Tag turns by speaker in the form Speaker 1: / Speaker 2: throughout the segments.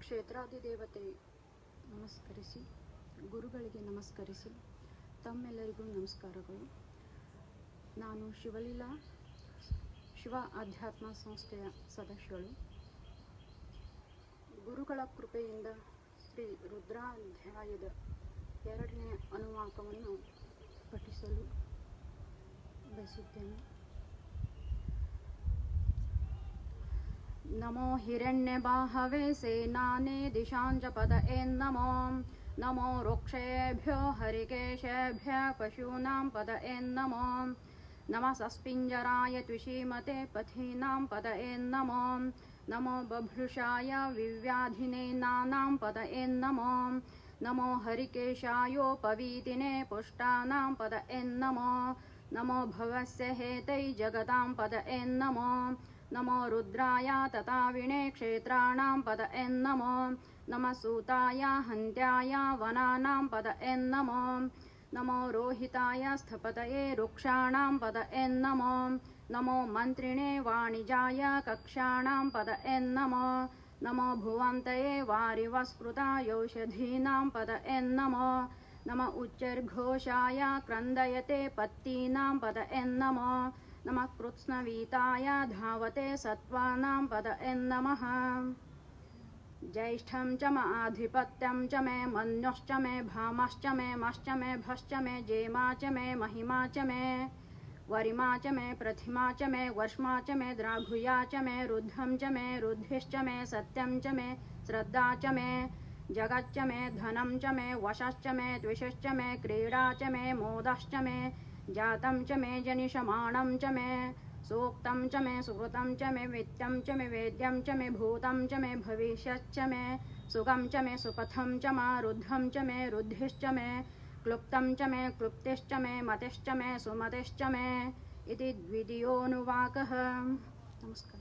Speaker 1: ಕ್ಷೇತ್ರಾಧಿದೇವತೆ ನಮಸ್ಕರಿಸಿ, ಗುರುಗಳಿಗೆ ನಮಸ್ಕರಿಸಿ, ತಮ್ಮೆಲ್ಲರಿಗೂ ನಮಸ್ಕಾರಗಳು. ನಾನು ಶಿವ ಆಧ್ಯಾತ್ಮ ಸಂಸ್ಥೆಯ ಸದಸ್ಯಳು. ಗುರುಗಳ ಕೃಪೆಯಿಂದ ಶ್ರೀ ರುದ್ರಾಧ್ಯಾಯದ 2ನೇ ಅನುವಾಕವನ್ನು ಪಠಿಸಲು ಬಯಸುತ್ತೇನೆ. ನಮೋ ಹಿರಣ್ಯಬಾಹವೇ ಸೇನಾನೇ ದಿಶಾಂಚ ಪದಯೇ ನಮೋ. ನಮೋ ವೃಕ್ಷೇಭ್ಯೋ ಹರಿಕೇಶೇಭ್ಯ ಪಶೂನಾಂ ಪದಯೇ ನಮೋ. ನಮಃ ಸಸ್ಪಿಂಜರಾಯ ತ್ವಿಷೀಮತೆ ಪಥೀನಾಂ ಪದಯೇ ನಮೋ. ನಮೋ ಬಭ್ರುಷಾಯ ವಿವ್ಯಾಧಿನೇನಾನಾಂ ಪದಯೇ ನಮೋ. ನಮೋ ಹರಿಕೇಶಾಯೋಪವೀತಿನೇ ಪುಷ್ಟಾನಾಂ ಪದಯೇ ನಮೋ. ನಮೋ ಭವಸ್ಯ ಹೇತೈ ಜಗತಾಂ ಪದಯೇ ನಮೋ. ನಮೋ ರುದ್ರಾಯ ತಥಾವಿಣೇ ಕ್ಷೇತ್ರಾಣಾಂ ಪದಯೇ ನಮೋ. ನಮಃ ಸೂತಾಯ ಹಂತ್ಯಾಯ ವನಾನಾಂ ಪದಯೇ ನಮೋ. ನಮೋ ರೋಹಿತಾಯ ಸ್ಥಪತಯೇ ವೃಕ್ಷಾಣಾಂ ಪದಯೇ ನಮೋ. ನಮೋ ಮಂತ್ರಿಣೇ ವಾಣಿಜಾಯ ಕಕ್ಷಾಣಾಂ ಪದಯೇ ನಮೋ. ನಮೋ ಭುವಂತಯೇ ವಾರಿವಸ್ಕೃತಾಯೌಷಧೀನಾಂ ಪದಯೇ ನಮೋ. ನಮಃ ಉಚ್ಚರ್ಘೋಷಾಯ ಕ್ರಂದಯತೆ ಪತ್ತೀನಾಂ ಪದಯೇ ನಮೋ. ನಮಃ ಕೃತ್ಸ್ನವೀತಾಯ ಧಾವತೆ ಸತ್ವಾನಾಂ ಪದಯೇ ನಮಃ. ಜ್ಯೈಷ್ಠಂ ಚ ಮ ಆಧಿಪತ್ಯಂ ಚ ಮೇ ಮನ್ಯುಶ್ಚ ಮೇ ಭಾಮಶ್ಚ ಮೇ ಮಶ್ಚ ಮೇ ಭಶ್ಚ ಮೇ ಜೇಮಾ ಚ ಮೇ ಮಹಿಮಾ ಚ ಮೇ ವರಿಮಾ ಚ ಮೇ ಪ್ರಥಿಮಾ ಚ ಮೇ ವರ್ಷ್ಮಾ ಚ ಮೇ ದ್ರಾಘುಯಾ ಚ ಮೇ ರುದ್ಧಂ ಚ ಮೇ ರುದ್ಧಿಶ್ಚ ಮೇ ಸತ್ಯಂ ಚ ಮೇ ಶ್ರದ್ಧಾ ಚ ಮೇ ಜಗಚ್ಚ ಮೇ ಧನಂ ಚ ಮೇ ವಶಶ್ಚ ಮೇ ದ್ವಿಷಶ್ಚ ಮೇ ಕ್ರೀಡಾ ಚ ಮೇ ಮೋದಶ್ಚ ಮೇ ಜಾತಂ ಚ ಮೇ ಜನಿಷಮಾಣಂ ಚ ಮೇ ಸೂಕ್ತಂ ಚ ಮೇ ಸುಕೃತಂ ಚ ಮೇ ವಿತ್ತಂ ಚ ಮೇ ವೇದ್ಯಂ ಚ ಮೇ ಭೂತಂ ಚ ಮೇ ಭವಿಷ್ಯಶ್ಚ ಮೇ ಸುಖಂ ಚ ಮೇ ಸುಪಥಂ ಚ ಮಾ ರುದ್ಧಂ ಚ ಮೇ ರುದ್ಧಿಶ್ಚ ಮೇ ಕ್ಲುಪ್ತಂ ಚ ಮೇ ಕ್ಲುಪ್ತಿಶ್ಚ ಮೇ ಮತಿಶ್ಚ ಮೇ ಸುಮತಿಶ್ಚ ಮೇ ಇತಿ ದ್ವಿತೀಯೋನುವಾಕಃ. ನಮಸ್ಕಾರ.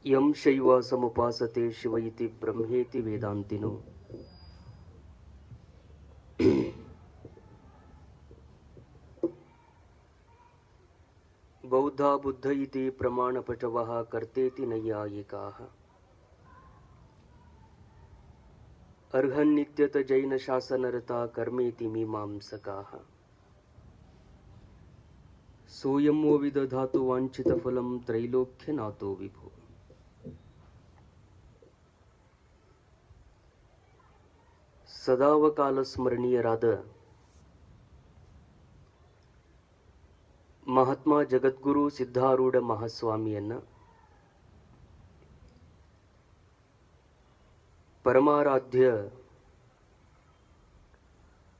Speaker 2: ಯಂ ಶೈವ ಸಮುಪಾಸತೆ ಶಿವ ಇತಿ ಬ್ರಹ್ಮೇತಿ ವೇದಾಂತಿನೋ. ಬೌದ್ಧ ಬುದ್ಧ ಇತಿ ಪ್ರಮಾಣಪಟವಃ ಕರ್ತೇತಿ ನೈಯಾಯಿಕಾಃ. ಅರ್ಹನ್ನಿತ್ಯತ ಜೈನ ಶಾಸನರತಾ ಕರ್ಮೇತಿ ಮೀಮಾಂಸಕಾಃ. ಸೋಯಂ ವೋ ವಿದಧಾತು ವಾಂಛಿತ ಫಲಂ ತ್ರೈಲೋಕ್ಯನಾಥೋ ವಿಭೋ. ಸದಾವಕಾಲ ಸ್ಮರಣೀಯರಾದ ಮಹಾತ್ಮ ಜಗದ್ಗುರು ಸಿದ್ಧಾರೂಢ ಮಹಾಸ್ವಾಮಿಯನ್ನ, ಪರಮಾರಾಧ್ಯ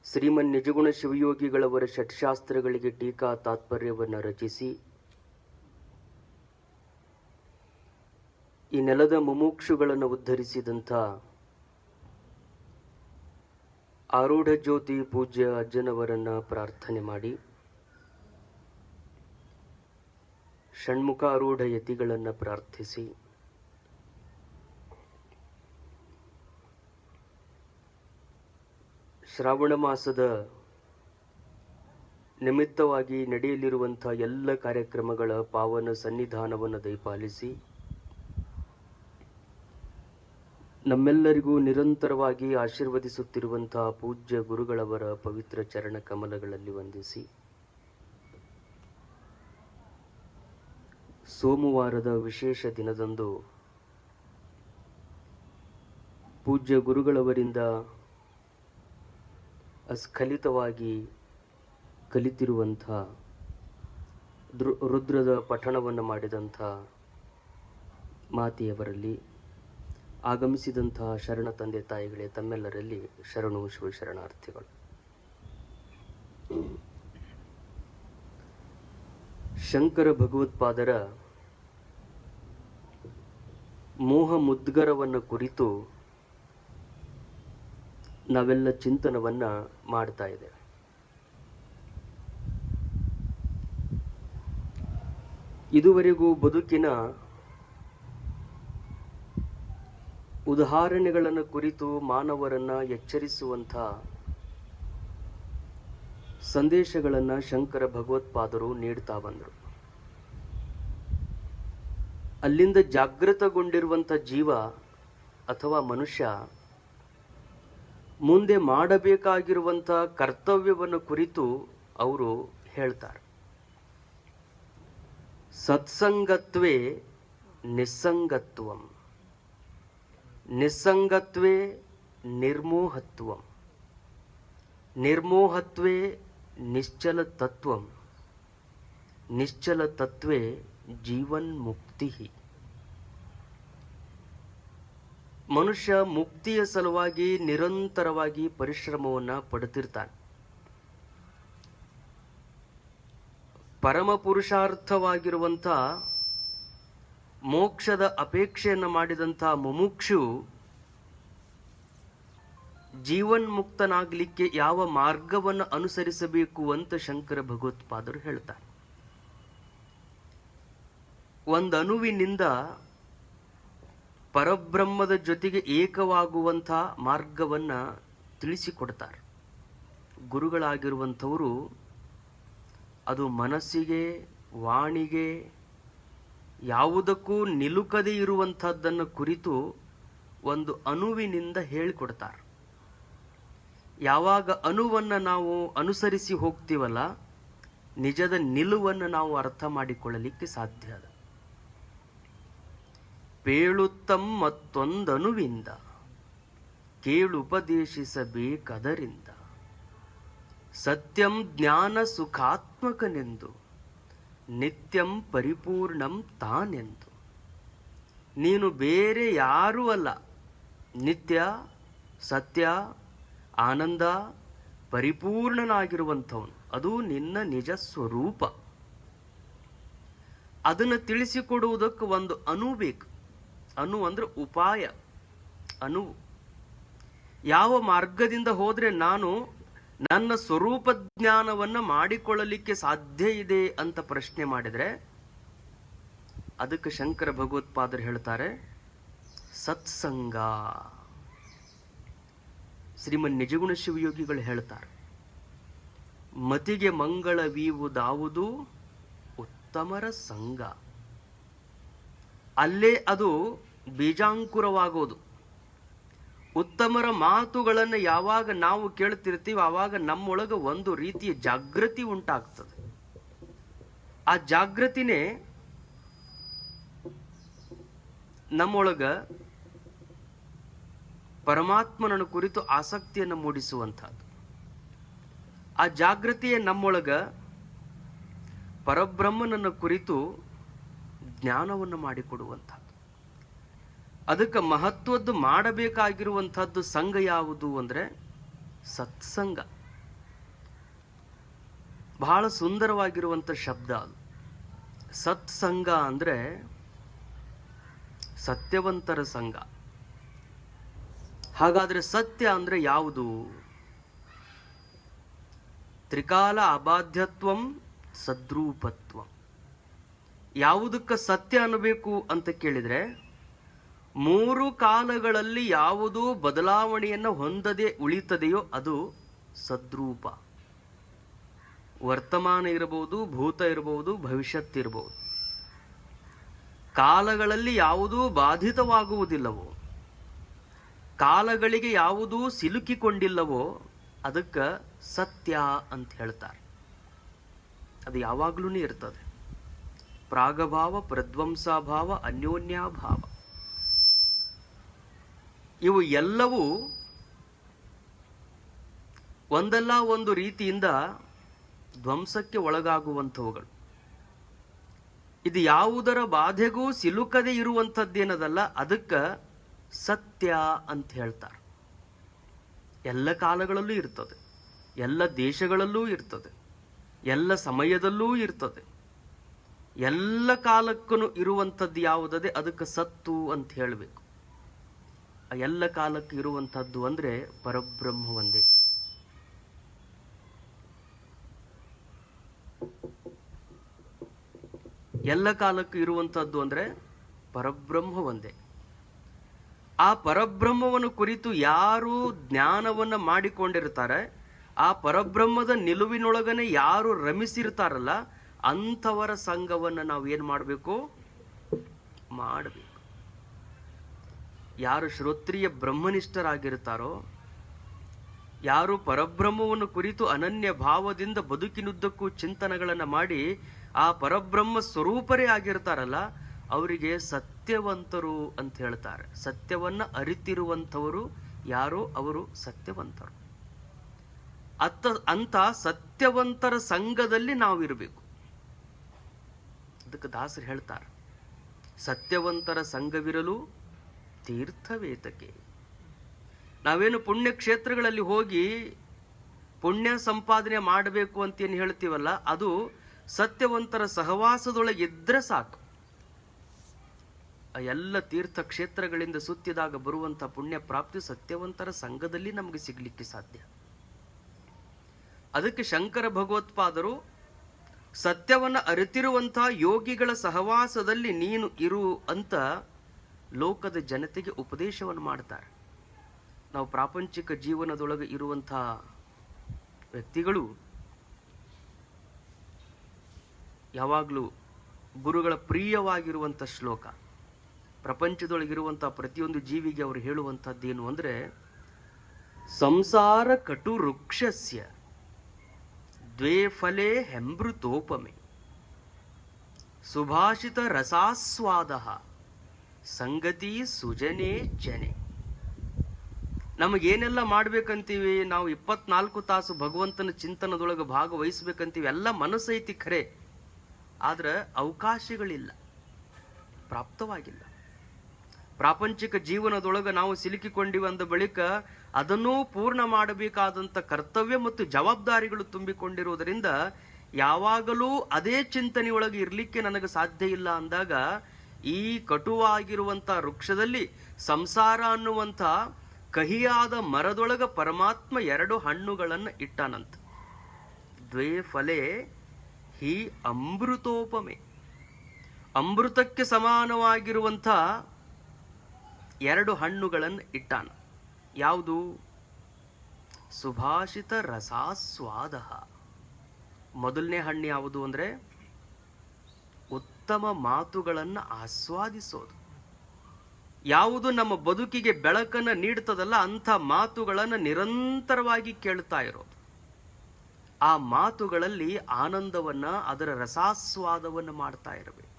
Speaker 2: ಶ್ರೀಮನ್ ನಿಜಗುಣ ಶಿವಯೋಗಿಗಳವರ ಷಟ್ಶಾಸ್ತ್ರಗಳಿಗೆ ಟೀಕಾ ತಾತ್ಪರ್ಯವನ್ನು ರಚಿಸಿ ಈ ನೆಲದ ಮುಮುಕ್ಷುಗಳನ್ನು ಉದ್ಧರಿಸಿದಂಥ ಆರೂಢ ಜ್ಯೋತಿ ಪೂಜ್ಯ ಅಜ್ಜನವರನ್ನ ಪ್ರಾರ್ಥನೆ ಮಾಡಿ, ಷಣ್ಮುಖಾರೂಢ ಯತಿಗಳನ್ನು ಪ್ರಾರ್ಥಿಸಿ, ಶ್ರಾವಣ ಮಾಸದ ನಿಮಿತ್ತವಾಗಿ ನಡೆಯಲಿರುವಂಥ ಎಲ್ಲ ಕಾರ್ಯಕ್ರಮಗಳ ಪಾವನ ಸನ್ನಿಧಾನವನ್ನು ದಯಪಾಲಿಸಿ ನಮ್ಮೆಲ್ಲರಿಗೂ ನಿರಂತರವಾಗಿ ಆಶೀರ್ವದಿಸುತ್ತಿರುವಂತಹ ಪೂಜ್ಯ ಗುರುಗಳವರ ಪವಿತ್ರ ಚರಣ ಕಮಲಗಳಲ್ಲಿ ವಂದಿಸಿ, ಸೋಮವಾರದ ವಿಶೇಷ ದಿನದಂದು ಪೂಜ್ಯ ಗುರುಗಳವರಿಂದ ಅಸ್ಖಲಿತವಾಗಿ ಕಲಿತಿರುವಂಥ ರುದ್ರದ ಪಠಣವನ್ನು ಮಾಡಿದಂಥ ಮಾತೆಯವರಲ್ಲಿ ಆಗಮಿಸಿದಂತಹ ಶರಣ ತಂದೆ ತಾಯಿಗಳೇ, ತಮ್ಮೆಲ್ಲರಲ್ಲಿ ಶರಣು ಶಿವಶರಣಾರ್ಥಿಗಳು. ಶಂಕರ ಭಗವತ್ಪಾದರ ಮೋಹ ಮುದ್ಗರವನ್ನು ಕುರಿತು ನಾವೆಲ್ಲ ಚಿಂತನವನ್ನ ಮಾಡ್ತಾ ಇದ್ದೇವೆ. ಇದುವರೆಗೂ ಬದುಕಿನ ಉದಾಹರಣೆಗಳನ್ನು ಕುರಿತು ಮಾನವರನ್ನ ಎಚ್ಚರಿಸುವಂಥ ಸಂದೇಶಗಳನ್ನು ಶಂಕರ ಭಗವತ್ಪಾದರು ನೀಡ್ತಾ ಬಂದರು. ಅಲ್ಲಿಂದ ಜಾಗೃತಗೊಂಡಿರುವಂಥ ಜೀವ ಅಥವಾ ಮನುಷ್ಯ ಮುಂದೆ ಮಾಡಬೇಕಾಗಿರುವಂಥ ಕರ್ತವ್ಯವನ್ನು ಕುರಿತು ಅವರು ಹೇಳ್ತಾರೆ. ಸತ್ಸಂಗತ್ವೇ ನಿಸ್ಸಂಗತ್ವಂ, ನಿಸ್ಸಂಗತ್ವೇ ನಿರ್ಮೋಹತ್ವಂ, ನಿರ್ಮೋಹತ್ವೇ ನಿಶ್ಚಲ ತತ್ವಂ, ನಿಶ್ಚಲ ತತ್ವೇ ಜೀವನ್ಮುಕ್ತಿ. ಮನುಷ್ಯ ಮುಕ್ತಿಯ ಸಲುವಾಗಿ ನಿರಂತರವಾಗಿ ಪರಿಶ್ರಮವನ್ನು ಪಡುತ್ತಿರ್ತಾನೆ. ಪರಮ ಪುರುಷಾರ್ಥವಾಗಿರುವಂಥ ಮೋಕ್ಷದ ಅಪೇಕ್ಷೆಯನ್ನು ಮಾಡಿದಂಥ ಮುಮುಕ್ಷು ಜೀವನ್ಮುಕ್ತನಾಗಲಿಕ್ಕೆ ಯಾವ ಮಾರ್ಗವನ್ನು ಅನುಸರಿಸಬೇಕು ಅಂತ ಶಂಕರ ಭಗವತ್ಪಾದರು ಹೇಳ್ತಾರೆ. ಒಂದು ಅಣುವಿನಿಂದ ಪರಬ್ರಹ್ಮದ ಜೊತೆಗೆ ಏಕವಾಗುವಂಥ ಮಾರ್ಗವನ್ನು ತಿಳಿಸಿಕೊಡ್ತಾರೆ ಗುರುಗಳಾಗಿರುವಂಥವರು. ಅದು ಮನಸ್ಸಿಗೆ, ವಾಣಿಗೆ, ಯಾವುದಕ್ಕೂ ನಿಲುಕದೇ ಇರುವಂಥದ್ದನ್ನು ಕುರಿತು ಒಂದು ಅಣುವಿನಿಂದ ಹೇಳಿಕೊಡ್ತಾರೆ. ಯಾವಾಗ ಅಣುವನ್ನು ನಾವು ಅನುಸರಿಸಿ ಹೋಗ್ತೀವಲ್ಲ, ನಿಜದ ನಿಲುವನ್ನು ನಾವು ಅರ್ಥ ಮಾಡಿಕೊಳ್ಳಲಿಕ್ಕೆ ಸಾಧ್ಯ ಅದ. ಪೇಳುತ್ತಂ ಮತ್ತೊಂದಣುವಿಂದ ಕೇಳುಪದೇಶಿಸಬೇಕದರಿಂದ, ಸತ್ಯಂ ಜ್ಞಾನ ಸುಖಾತ್ಮಕನೆಂದು ನಿತ್ಯಂ ಪರಿಪೂರ್ಣಂ ತಾನೆಂದು. ನೀನು ಬೇರೆ ಯಾರೂ ಅಲ್ಲ, ನಿತ್ಯ, ಸತ್ಯ, ಆನಂದ, ಪರಿಪೂರ್ಣನಾಗಿರುವಂಥವನು. ಅದು ನಿನ್ನ ನಿಜ ಸ್ವರೂಪ. ಅದನ್ನು ತಿಳಿಸಿಕೊಡುವುದಕ್ಕೆ ಒಂದು ಅಣು ಬೇಕು. ಅಣು ಅಂದ್ರೆ ಉಪಾಯ, ಅಣು. ಯಾವ ಮಾರ್ಗದಿಂದ ಹೋದ್ರೆ ನಾನು ನನ್ನ ಸ್ವರೂಪ ಜ್ಞಾನವನ್ನು ಮಾಡಿಕೊಳ್ಳಲಿಕ್ಕೆ ಸಾಧ್ಯ ಇದೆ ಅಂತ ಪ್ರಶ್ನೆ ಮಾಡಿದರೆ ಅದಕ್ಕೆ ಶಂಕರ ಭಗವತ್ಪಾದರು ಹೇಳ್ತಾರೆ ಸತ್ಸಂಗ. ಶ್ರೀಮನ್ ನಿಜಗುಣ ಶಿವಯೋಗಿಗಳು ಹೇಳ್ತಾರೆ, ಮತಿಗೆ ಮಂಗಳವೀವುದಾವುದು ಉತ್ತಮರ ಸಂಘ. ಅಲ್ಲೇ ಅದು ಬೀಜಾಂಕುರವಾಗೋದು. ಉತ್ತಮರ ಮಾತುಗಳನ್ನು ಯಾವಾಗ ನಾವು ಕೇಳ್ತಿರ್ತೀವಿ ಆವಾಗ ನಮ್ಮೊಳಗೆ ಒಂದು ರೀತಿಯ ಜಾಗೃತಿ ಉಂಟಾಗ್ತದೆ. ಆ ಜಾಗೃತಿನೇ ನಮ್ಮೊಳಗ ಪರಮಾತ್ಮನನ್ನು ಕುರಿತು ಆಸಕ್ತಿಯನ್ನು ಮೂಡಿಸುವಂಥದ್ದು. ಆ ಜಾಗೃತಿಯೇ ನಮ್ಮೊಳಗ ಪರಬ್ರಹ್ಮನನ್ನು ಕುರಿತು ಜ್ಞಾನವನ್ನು ಮಾಡಿಕೊಡುವಂಥದ್ದು. ಅದಕ್ಕೆ ಮಹತ್ವದ್ದು ಮಾಡಬೇಕಾಗಿರುವಂಥದ್ದು ಸಂಘ ಯಾವುದು ಅಂದ್ರೆ ಸತ್ಸಂಗ. ಬಹಳ ಸುಂದರವಾಗಿರುವಂಥ ಶಬ್ದ ಅದು. ಸತ್ಸಂಗ ಅಂದ್ರೆ ಸತ್ಯವಂತರ ಸಂಘ. ಹಾಗಾದ್ರೆ ಸತ್ಯ ಅಂದ್ರೆ ಯಾವುದು? ತ್ರಿಕಾಲ ಅಬಾಧ್ಯತ್ವಂ ಸದ್ರೂಪತ್ವಂ. ಯಾವುದಕ್ಕೆ ಸತ್ಯ ಅನ್ನಬೇಕು ಅಂತ ಕೇಳಿದ್ರೆ, ಮೂರು ಕಾಲಗಳಲ್ಲಿ ಯಾವುದು ಬದಲಾವಣೆಯನ್ನು ಹೊಂದದೆ ಉಳಿತದೆಯೋ ಅದು ಸದ್ರೂಪ. ವರ್ತಮಾನ ಇರಬಹುದು, ಭೂತ ಇರಬಹುದು, ಭವಿಷ್ಯತ್ ಇರಬಹುದು. ಕಾಲಗಳಲ್ಲಿ ಯಾವುದೂ ಬಾಧಿತವಾಗುವುದಿಲ್ಲವೋ, ಕಾಲಗಳಿಗೆ ಯಾವುದೂ ಸಿಲುಕಿಕೊಂಡಿಲ್ಲವೋ ಅದಕ್ಕೆ ಸತ್ಯ ಅಂತ ಹೇಳ್ತಾರೆ. ಅದು ಯಾವಾಗ್ಲೂ ಇರ್ತದೆ. ಪ್ರಾಗಭಾವ, ಪ್ರಧ್ವಂಸಾಭಾವ, ಅನ್ಯೋನ್ಯಾಭಾವ, ಇವು ಎಲ್ಲವೂ ಒಂದಲ್ಲ ಒಂದು ರೀತಿಯಿಂದ ಧ್ವಂಸಕ್ಕೆ ಒಳಗಾಗುವಂಥವುಗಳು. ಇದು ಯಾವುದರ ಬಾಧೆಗೂ ಸಿಲುಕದೆ ಇರುವಂಥದ್ದೇನದಲ್ಲ, ಅದಕ್ಕೆ ಸತ್ಯ ಅಂತ ಹೇಳ್ತಾರೆ. ಎಲ್ಲ ಕಾಲಗಳಲ್ಲೂ ಇರ್ತದೆ, ಎಲ್ಲ ದೇಶಗಳಲ್ಲೂ ಇರ್ತದೆ, ಎಲ್ಲ ಸಮಯದಲ್ಲೂ ಇರ್ತದೆ. ಎಲ್ಲ ಕಾಲಕ್ಕೂ ಇರುವಂಥದ್ದು ಯಾವುದದೆ ಅದಕ್ಕೆ ಸತ್ತು ಅಂತ ಹೇಳಬೇಕು. ಎಲ್ಲ ಕಾಲಕ್ಕೆ ಇರುವಂಥದ್ದು ಅಂದ್ರೆ ಪರಬ್ರಹ್ಮ ಒಂದೇ. ಎಲ್ಲ ಕಾಲಕ್ಕೂ ಇರುವಂಥದ್ದು ಅಂದ್ರೆ ಪರಬ್ರಹ್ಮ ಒಂದೇ. ಆ ಪರಬ್ರಹ್ಮವನ್ನು ಕುರಿತು ಯಾರು ಜ್ಞಾನವನ್ನ ಮಾಡಿಕೊಂಡಿರ್ತಾರೆ, ಆ ಪರಬ್ರಹ್ಮದ ನಿಲುವಿನೊಳಗನೆ ಯಾರು ರಮಿಸಿರ್ತಾರಲ್ಲ, ಅಂಥವರ ಸಂಘವನ್ನ ನಾವು ಏನ್ ಮಾಡಬೇಕು? ಮಾಡಬೇಕು. ಯಾರು ಶ್ರೋತ್ರಿಯ ಬ್ರಹ್ಮನಿಷ್ಠರಾಗಿರ್ತಾರೋ, ಯಾರು ಪರಬ್ರಹ್ಮವನ್ನು ಕುರಿತು ಅನನ್ಯ ಭಾವದಿಂದ ಬದುಕಿನುದ್ದಕ್ಕೂ ಚಿಂತನೆಗಳನ್ನ ಮಾಡಿ ಆ ಪರಬ್ರಹ್ಮ ಸ್ವರೂಪರೇ ಆಗಿರ್ತಾರಲ್ಲ, ಅವರಿಗೆ ಸತ್ಯವಂತರು ಅಂತ ಹೇಳ್ತಾರೆ. ಸತ್ಯವನ್ನ ಅರಿತಿರುವಂಥವರು ಯಾರು? ಅವರು ಸತ್ಯವಂತರು. ಅಂತ ಸತ್ಯವಂತರ ಸಂಘದಲ್ಲಿ ನಾವು ಇರಬೇಕು. ಅದಕ್ಕೆ ದಾಸರು ಹೇಳ್ತಾರೆ, ಸತ್ಯವಂತರ ಸಂಘವಿರಲು ತೀರ್ಥವೇತಕ್ಕೆ. ನಾವೇನು ಪುಣ್ಯ ಕ್ಷೇತ್ರಗಳಲ್ಲಿ ಹೋಗಿ ಪುಣ್ಯ ಸಂಪಾದನೆ ಮಾಡಬೇಕು ಅಂತೇನು ಹೇಳ್ತೀವಲ್ಲ, ಅದು ಸತ್ಯವಂತರ ಸಹವಾಸದೊಳಗೆ ಇದ್ರೆ ಸಾಕು. ಎಲ್ಲ ತೀರ್ಥ ಕ್ಷೇತ್ರಗಳಿಂದ ಸುತ್ತಿದಾಗ ಬರುವಂತಹ ಪುಣ್ಯ ಪ್ರಾಪ್ತಿ ಸತ್ಯವಂತರ ಸಂಘದಲ್ಲಿ ನಮಗೆ ಸಿಗ್ಲಿಕ್ಕೆ ಸಾಧ್ಯ. ಅದಕ್ಕೆ ಶಂಕರ ಭಗವತ್ಪಾದರು ಸತ್ಯವನ್ನ ಅರಿತಿರುವಂತಹ ಯೋಗಿಗಳ ಸಹವಾಸದಲ್ಲಿ ನೀನು ಇರು ಅಂತ ಲೋಕದ ಜನತೆಗೆ ಉಪದೇಶವನ್ನು ಮಾಡ್ತಾರೆ. ನಾವು ಪ್ರಾಪಂಚಿಕ ಜೀವನದೊಳಗೆ ಇರುವಂತಹ ವ್ಯಕ್ತಿಗಳು ಯಾವಾಗಲೂ ಗುರುಗಳ ಪ್ರಿಯವಾಗಿರುವಂಥ ಶ್ಲೋಕ, ಪ್ರಪಂಚದೊಳಗಿರುವಂತಹ ಪ್ರತಿಯೊಂದು ಜೀವಿಗೆ ಅವರು ಹೇಳುವಂಥದ್ದೇನು ಅಂದ್ರೆ, ಸಂಸಾರ ಕಟು ವೃಕ್ಷಸ್ಯ ದ್ವೇ ಫಲೇ ಹೆಮೃತೋಪಮೆ ಸುಭಾಷಿತ ರಸಾಸ್ವಾದ ಸಂಗತಿ ಸುಜನೆ ಜನೆ. ನಮಗೇನೆಲ್ಲ ಮಾಡ್ಬೇಕಂತೀವಿ, ನಾವು 24 ತಾಸು ಭಗವಂತನ ಚಿಂತನದೊಳಗೆ ಭಾಗವಹಿಸ್ಬೇಕಂತೀವಿ, ಎಲ್ಲ ಮನಸ್ಸೈತಿ ಖರೆ, ಆದ್ರೆ ಅವಕಾಶಗಳಿಲ್ಲ, ಪ್ರಾಪ್ತವಾಗಿಲ್ಲ. ಪ್ರಾಪಂಚಿಕ ಜೀವನದೊಳಗೆ ನಾವು ಸಿಲುಕಿಕೊಂಡಿವಿ ಅಂದ ಬಳಿಕ ಅದನ್ನೂ ಪೂರ್ಣ ಮಾಡಬೇಕಾದಂಥ ಕರ್ತವ್ಯ ಮತ್ತು ಜವಾಬ್ದಾರಿಗಳು ತುಂಬಿಕೊಂಡಿರುವುದರಿಂದ ಯಾವಾಗಲೂ ಅದೇ ಚಿಂತನೆಯೊಳಗೆ ಇರಲಿಕ್ಕೆ ನನಗೆ ಸಾಧ್ಯ ಇಲ್ಲ ಅಂದಾಗ, ಈ ಕಟುವಾಗಿರುವಂಥ ವೃಕ್ಷದಲ್ಲಿ ಸಂಸಾರ ಅನ್ನುವಂಥ ಕಹಿಯಾದ ಮರದೊಳಗ ಪರಮಾತ್ಮ 2 ಹಣ್ಣುಗಳನ್ನು ಇಟ್ಟಾನಂತ. ದ್ವೇ ಫಲೇ ಹಿ ಅಮೃತೋಪಮೆ, ಅಮೃತಕ್ಕೆ ಸಮಾನವಾಗಿರುವಂಥ 2 ಹಣ್ಣುಗಳನ್ನು ಇಟ್ಟಾನ. ಯಾವುದು? ಸುಭಾಷಿತ ರಸಾಸ್ವಾದ. ಮೊದಲನೇ ಹಣ್ಣು ಯಾವುದು ಅಂದ್ರೆ ಉತ್ತಮ ಮಾತುಗಳನ್ನು ಆಸ್ವಾದಿಸೋದು. ಯಾವುದು ನಮ್ಮ ಬದುಕಿಗೆ ಬೆಳಕನ್ನ ನೀಡ್ತದಲ್ಲ, ಅಂಥ ಮಾತುಗಳನ್ನು ನಿರಂತರವಾಗಿ ಕೇಳ್ತಾ ಇರೋದು. ಆ ಮಾತುಗಳಲ್ಲಿ ಆನಂದವನ್ನ, ಅದರ ರಸಾಸ್ವಾದವನ್ನು ಮಾಡ್ತಾ ಇರಬೇಕು.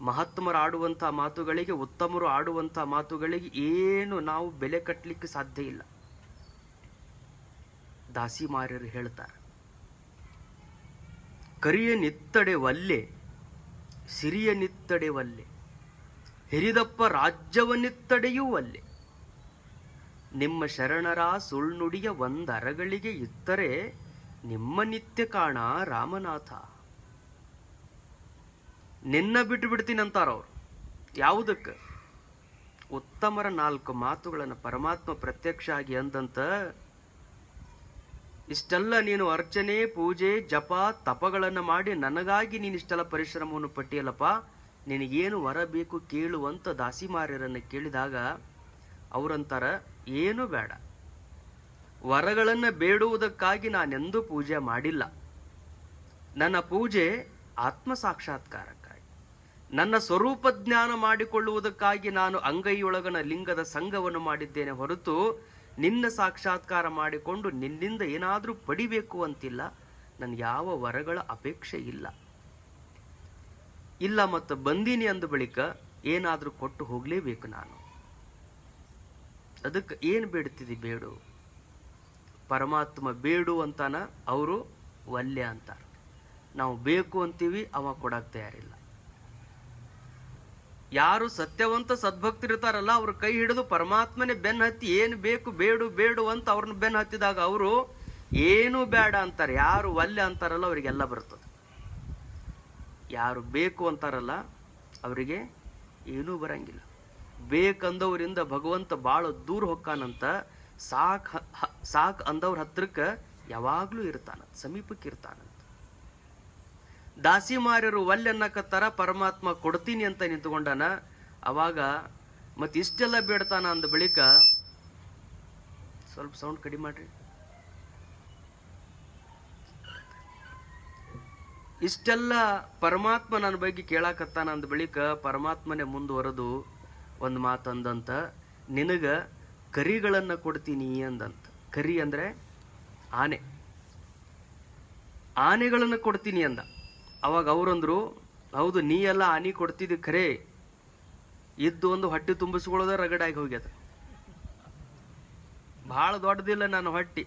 Speaker 2: ಮಹಾತ್ಮರು ಆಡುವಂಥ ಮಾತುಗಳಿಗೆ, ಉತ್ತಮರು ಆಡುವಂಥ ಮಾತುಗಳಿಗೆ ಏನು ನಾವು ಬೆಲೆ ಕಟ್ಟಲಿಕ್ಕೆ ಸಾಧ್ಯ ಇಲ್ಲ. ದಾಸಿಮಾರ್ಯರು ಹೇಳ್ತಾರೆ, ಕರಿಯ ನಿತ್ತಡೆ ವಲ್ಲೆ ಸಿರಿಯ ನಿತ್ತಡೆ ವಲ್ಲೆ, ಹಿರಿದಪ್ಪ ರಾಜ್ಯವನ್ನಿತ್ತಡೆಯೂ ವಲ್ಲೆ, ನಿಮ್ಮ ಶರಣರ ಸುಳ್ನುಡಿಯ ಒಂದರಗಳಿಗೆ ಇತ್ತರೆ ನಿಮ್ಮ ನಿತ್ಯ ಕಾಣ ರಾಮನಾಥ. ನಿನ್ನ ಬಿಟ್ಟು ಬಿಡ್ತೀನಿ ಅಂತಾರ ಅವ್ರು. ಯಾವುದಕ್ಕೆ? ಉತ್ತಮರ 4 ಮಾತುಗಳನ್ನು ಪರಮಾತ್ಮ ಪ್ರತ್ಯಕ್ಷ ಆಗಿ ಅಂದಂತ, ಇಷ್ಟೆಲ್ಲ ನೀನು ಅರ್ಚನೆ, ಪೂಜೆ, ಜಪ, ತಪಗಳನ್ನು ಮಾಡಿ ನನಗಾಗಿ ನೀನು ಇಷ್ಟೆಲ್ಲ ಪರಿಶ್ರಮವನ್ನು ಪಟ್ಟಿಯಲ್ಲಪ್ಪ, ನಿನಗೇನು ವರ ಬೇಕು ಕೇಳು ಅಂತ ದಾಸಿಮಾರ್ಯರನ್ನು ಕೇಳಿದಾಗ ಅವರಂತಾರ, ಏನು ಬೇಡ, ವರಗಳನ್ನು ಬೇಡುವುದಕ್ಕಾಗಿ ನಾನೆಂದೂ ಪೂಜೆ ಮಾಡಿಲ್ಲ. ನನ್ನ ಪೂಜೆ ಆತ್ಮ ಸಾಕ್ಷಾತ್ಕಾರಕ್ಕಾಗಿ, ನನ್ನ ಸ್ವರೂಪ ಜ್ಞಾನ ಮಾಡಿಕೊಳ್ಳುವುದಕ್ಕಾಗಿ ನಾನು ಅಂಗೈಯೊಳಗನ ಲಿಂಗದ ಸಂಘವನ್ನು ಮಾಡಿದ್ದೇನೆ ಹೊರತು ನಿನ್ನ ಸಾಕ್ಷಾತ್ಕಾರ ಮಾಡಿಕೊಂಡು ನಿನ್ನಿಂದ ಏನಾದರೂ ಪಡಿಬೇಕು ಅಂತಿಲ್ಲ. ನನಗೆ ಯಾವ ವರಗಳ ಅಪೇಕ್ಷೆ ಇಲ್ಲ. ಮತ್ತು ಬಂದೀನಿ ಅಂದ ಬಳಿಕ ಏನಾದರೂ ಕೊಟ್ಟು ಹೋಗ್ಲೇಬೇಕು ನಾನು. ಅದಕ್ಕೆ ಏನು ಬೇಡ್ತಿದ್ದಿ? ಬೇಡು. ಪರಮಾತ್ಮ ಬೇಡು ಅಂತಾನ, ಅವರು ವಲ್ಯ ಅಂತಾರ. ನಾವು ಬೇಕು ಅಂತೀವಿ, ಅವ ಕೊಡಕ್ಕೆ ತಯಾರಿಲ್ಲ. ಯಾರು ಸತ್ಯವಂತ ಸದ್ಭಕ್ತರಿರ್ತಾರಲ್ಲ ಅವ್ರ ಕೈ ಹಿಡಿದು ಪರಮಾತ್ಮನೇ ಬೆನ್ ಹತ್ತಿ ಏನು ಬೇಕು ಬೇಡು ಅಂತ ಅವ್ರನ್ನ ಬೆನ್ ಹತ್ತಿದಾಗ ಅವರು ಏನು ಬೇಡ ಅಂತಾರೆ, ಯಾರು ಒಲ್ಲೆ ಅಂತಾರಲ್ಲ ಅವರಿಗೆಲ್ಲ ಬರ್ತದೆ. ಯಾರು ಬೇಕು ಅಂತಾರಲ್ಲ ಅವರಿಗೆ ಏನೂ ಬರಂಗಿಲ್ಲ. ಬೇಕಂದವರಿಂದ ಭಗವಂತ ಬಾಳ ದೂರ ಹೊಕ್ಕಾನಂತ, ಸಾಕ್ ಅಂದವ್ರ ಹತ್ರಕ್ಕೆ ಯಾವಾಗ್ಲೂ ಇರ್ತಾನ, ಸಮೀಪಕ್ಕೆ ಇರ್ತಾನಂತ. ದಾಸಿಮಾರ್ಯರು ಒಲ್ಲೆ ಅನ್ನಕತ್ತಾರ, ಪರಮಾತ್ಮ ಕೊಡ್ತೀನಿ ಅಂತ ನಿಂತ್ಕೊಂಡಾನ. ಅವಾಗ ಮತ್ತೆ ಇಷ್ಟೆಲ್ಲ ಬೇಡ್ತಾನ ಅಂದ ಬಳಿಕ, ಸ್ವಲ್ಪ ಸೌಂಡ್ ಕಡಿಮೆ ಮಾಡ್ರಿ, ಇಷ್ಟೆಲ್ಲ ಪರಮಾತ್ಮ ನನ್ನ ಬಗ್ಗೆ ಕೇಳಾಕತ್ತಾನ ಅಂದ ಬಳಿಕ ಪರಮಾತ್ಮನೇ ಮುಂದುವರೆದು ಒಂದು ಮಾತಂದಂತ, ನಿನಗ ಕರಿಗಳನ್ನ ಕೊಡ್ತೀನಿ ಅಂದಂತ. ಕರಿ ಅಂದ್ರೆ ಆನೆ, ಆನೆಗಳನ್ನ ಕೊಡ್ತೀನಿ ಅಂದ. ಅವಾಗ ಅವ್ರಂದ್ರು, ಹೌದು ನೀ ಎಲ್ಲ ಆನೆ ಕೊಡ್ತಿದ್ದಿ ಖರೆ, ಇದ್ದು ಒಂದು ಹೊಟ್ಟೆ ತುಂಬಿಸ್ಕೊಳ್ಳೋದ ರಗಡಾಗಿ ಹೋಗ್ಯದ, ಬಹಳ ದೊಡ್ಡದಿಲ್ಲ ನನ್ನ ಹೊಟ್ಟಿ,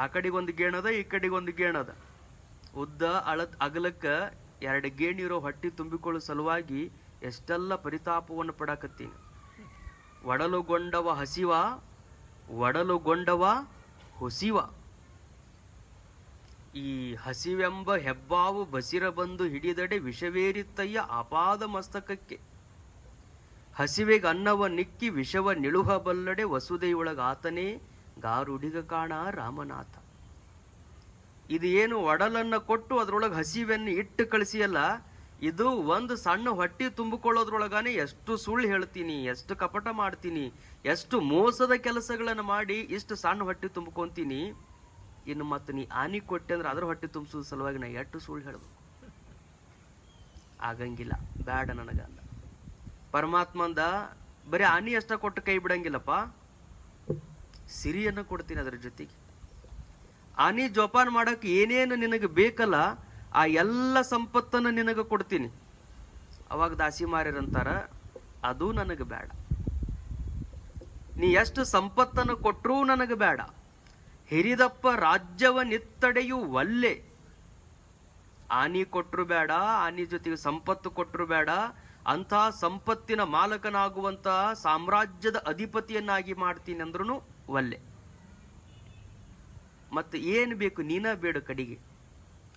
Speaker 2: ಆ ಕಡೆಗೊಂದು ಗೇಣದ ಈ ಕಡೆಗೊಂದು ಗೇಣದ, ಉದ್ದ ಅಗಲಕ್ಕ 2 ಗೇಣಿರೋ ಹೊಟ್ಟಿ ತುಂಬಿಕೊಳ್ಳೋ ಸಲುವಾಗಿ ಎಷ್ಟೆಲ್ಲ ಪರಿತಾಪವನ್ನು ಪಡಾಕತ್ತೀನಿ. ಒಡಲುಗೊಂಡವ ಹೊಸಿವ, ಈ ಹಸಿವೆಂಬ ಹೆಬ್ಬಾವು ಬಸಿರ ಬಂದು ಹಿಡಿದಡೆ ವಿಷವೇರಿತ್ತಯ್ಯ ಆಪಾದ ಮಸ್ತಕಕ್ಕೆ, ಹಸಿವೆಗೆ ಅನ್ನವ ನಿಕ್ಕಿ ವಿಷವ ನಿಳುಹ ಬಲ್ಲಡೆ ವಸುದೆಯೊಳಗ ಆತನೇ ಗಾರುಡಿಗ ಕಾಣ ರಾಮನಾಥ. ಇದು ಏನು ಒಡಲನ್ನ ಕೊಟ್ಟು ಅದ್ರೊಳಗೆ ಹಸಿವೆನ್ನು ಇಟ್ಟು ಕಳಿಸಿಯಲ್ಲ, ಇದು ಒಂದು ಸಣ್ಣ ಹೊಟ್ಟಿ ತುಂಬಿಕೊಳ್ಳೋದ್ರೊಳಗಾನೆ ಎಷ್ಟು ಸುಳ್ಳು ಹೇಳ್ತೀನಿ, ಎಷ್ಟು ಕಪಟ ಮಾಡ್ತೀನಿ, ಎಷ್ಟು ಮೋಸದ ಕೆಲಸಗಳನ್ನು ಮಾಡಿ ಇಷ್ಟು ಸಣ್ಣ ಹೊಟ್ಟಿ ತುಂಬಿಕೊಂತೀನಿ. ಇನ್ನು ಮತ್ತೆ ನೀ ಆನಿ ಕೊಟ್ಟೆ ಅಂದ್ರೆ ಅದ್ರ ಹೊಟ್ಟೆ ತುಂಬಿಸೋದ್ ಸಲುವಾಗಿ ನಾ ಎಷ್ಟು ಸುಳ್ಳು ಹೇಳ್ಬೇಕು? ಆಗಂಗಿಲ್ಲ, ಬೇಡ ನನಗ ಅಂದ. ಪರಮಾತ್ಮ ಅಂದ, ಬರೀ ಆನಿ ಅಷ್ಟ ಕೊಟ್ಟು ಕೈ ಬಿಡಂಗಿಲ್ಲಪ್ಪ, ಸಿರಿಯನ್ನ ಕೊಡ್ತೀನಿ ಅದ್ರ ಜೊತೆಗೆ. ಆನಿ ಜೋಪಾನ ಮಾಡಕ್ ಏನೇನು ನಿನಗೆ ಬೇಕಲ್ಲ ಆ ಎಲ್ಲ ಸಂಪತ್ತನ್ನು ನಿನಗೆ ಕೊಡ್ತೀನಿ. ಅವಾಗ ದಾಸಿಮಾರ್ಯರಂತಾರ, ಅದು ನನಗೆ ಬೇಡ, ನೀ ಎಷ್ಟು ಸಂಪತ್ತನ್ನು ಕೊಟ್ಟರೂ ನನಗೆ ಬೇಡ, ಹಿರಿದಪ್ಪ ರಾಜ್ಯವ ನಿತ್ತಡೆಯು ಒಲ್ಲೆ. ಆನಿ ಕೊಟ್ಟರು ಬೇಡ, ಆನಿ ಜೊತೆಗೆ ಸಂಪತ್ತು ಕೊಟ್ಟರು ಬೇಡ, ಅಂಥ ಸಂಪತ್ತಿನ ಮಾಲಕನಾಗುವಂತ ಸಾಮ್ರಾಜ್ಯದ ಅಧಿಪತಿಯನ್ನಾಗಿ ಮಾಡ್ತೀನಿ ಅಂದ್ರೂ ಒಲ್ಲೆ. ಮತ್ತೆ ಏನು ಬೇಕು ನೀನ ಬೇಡ ಕಡೆಗೆ.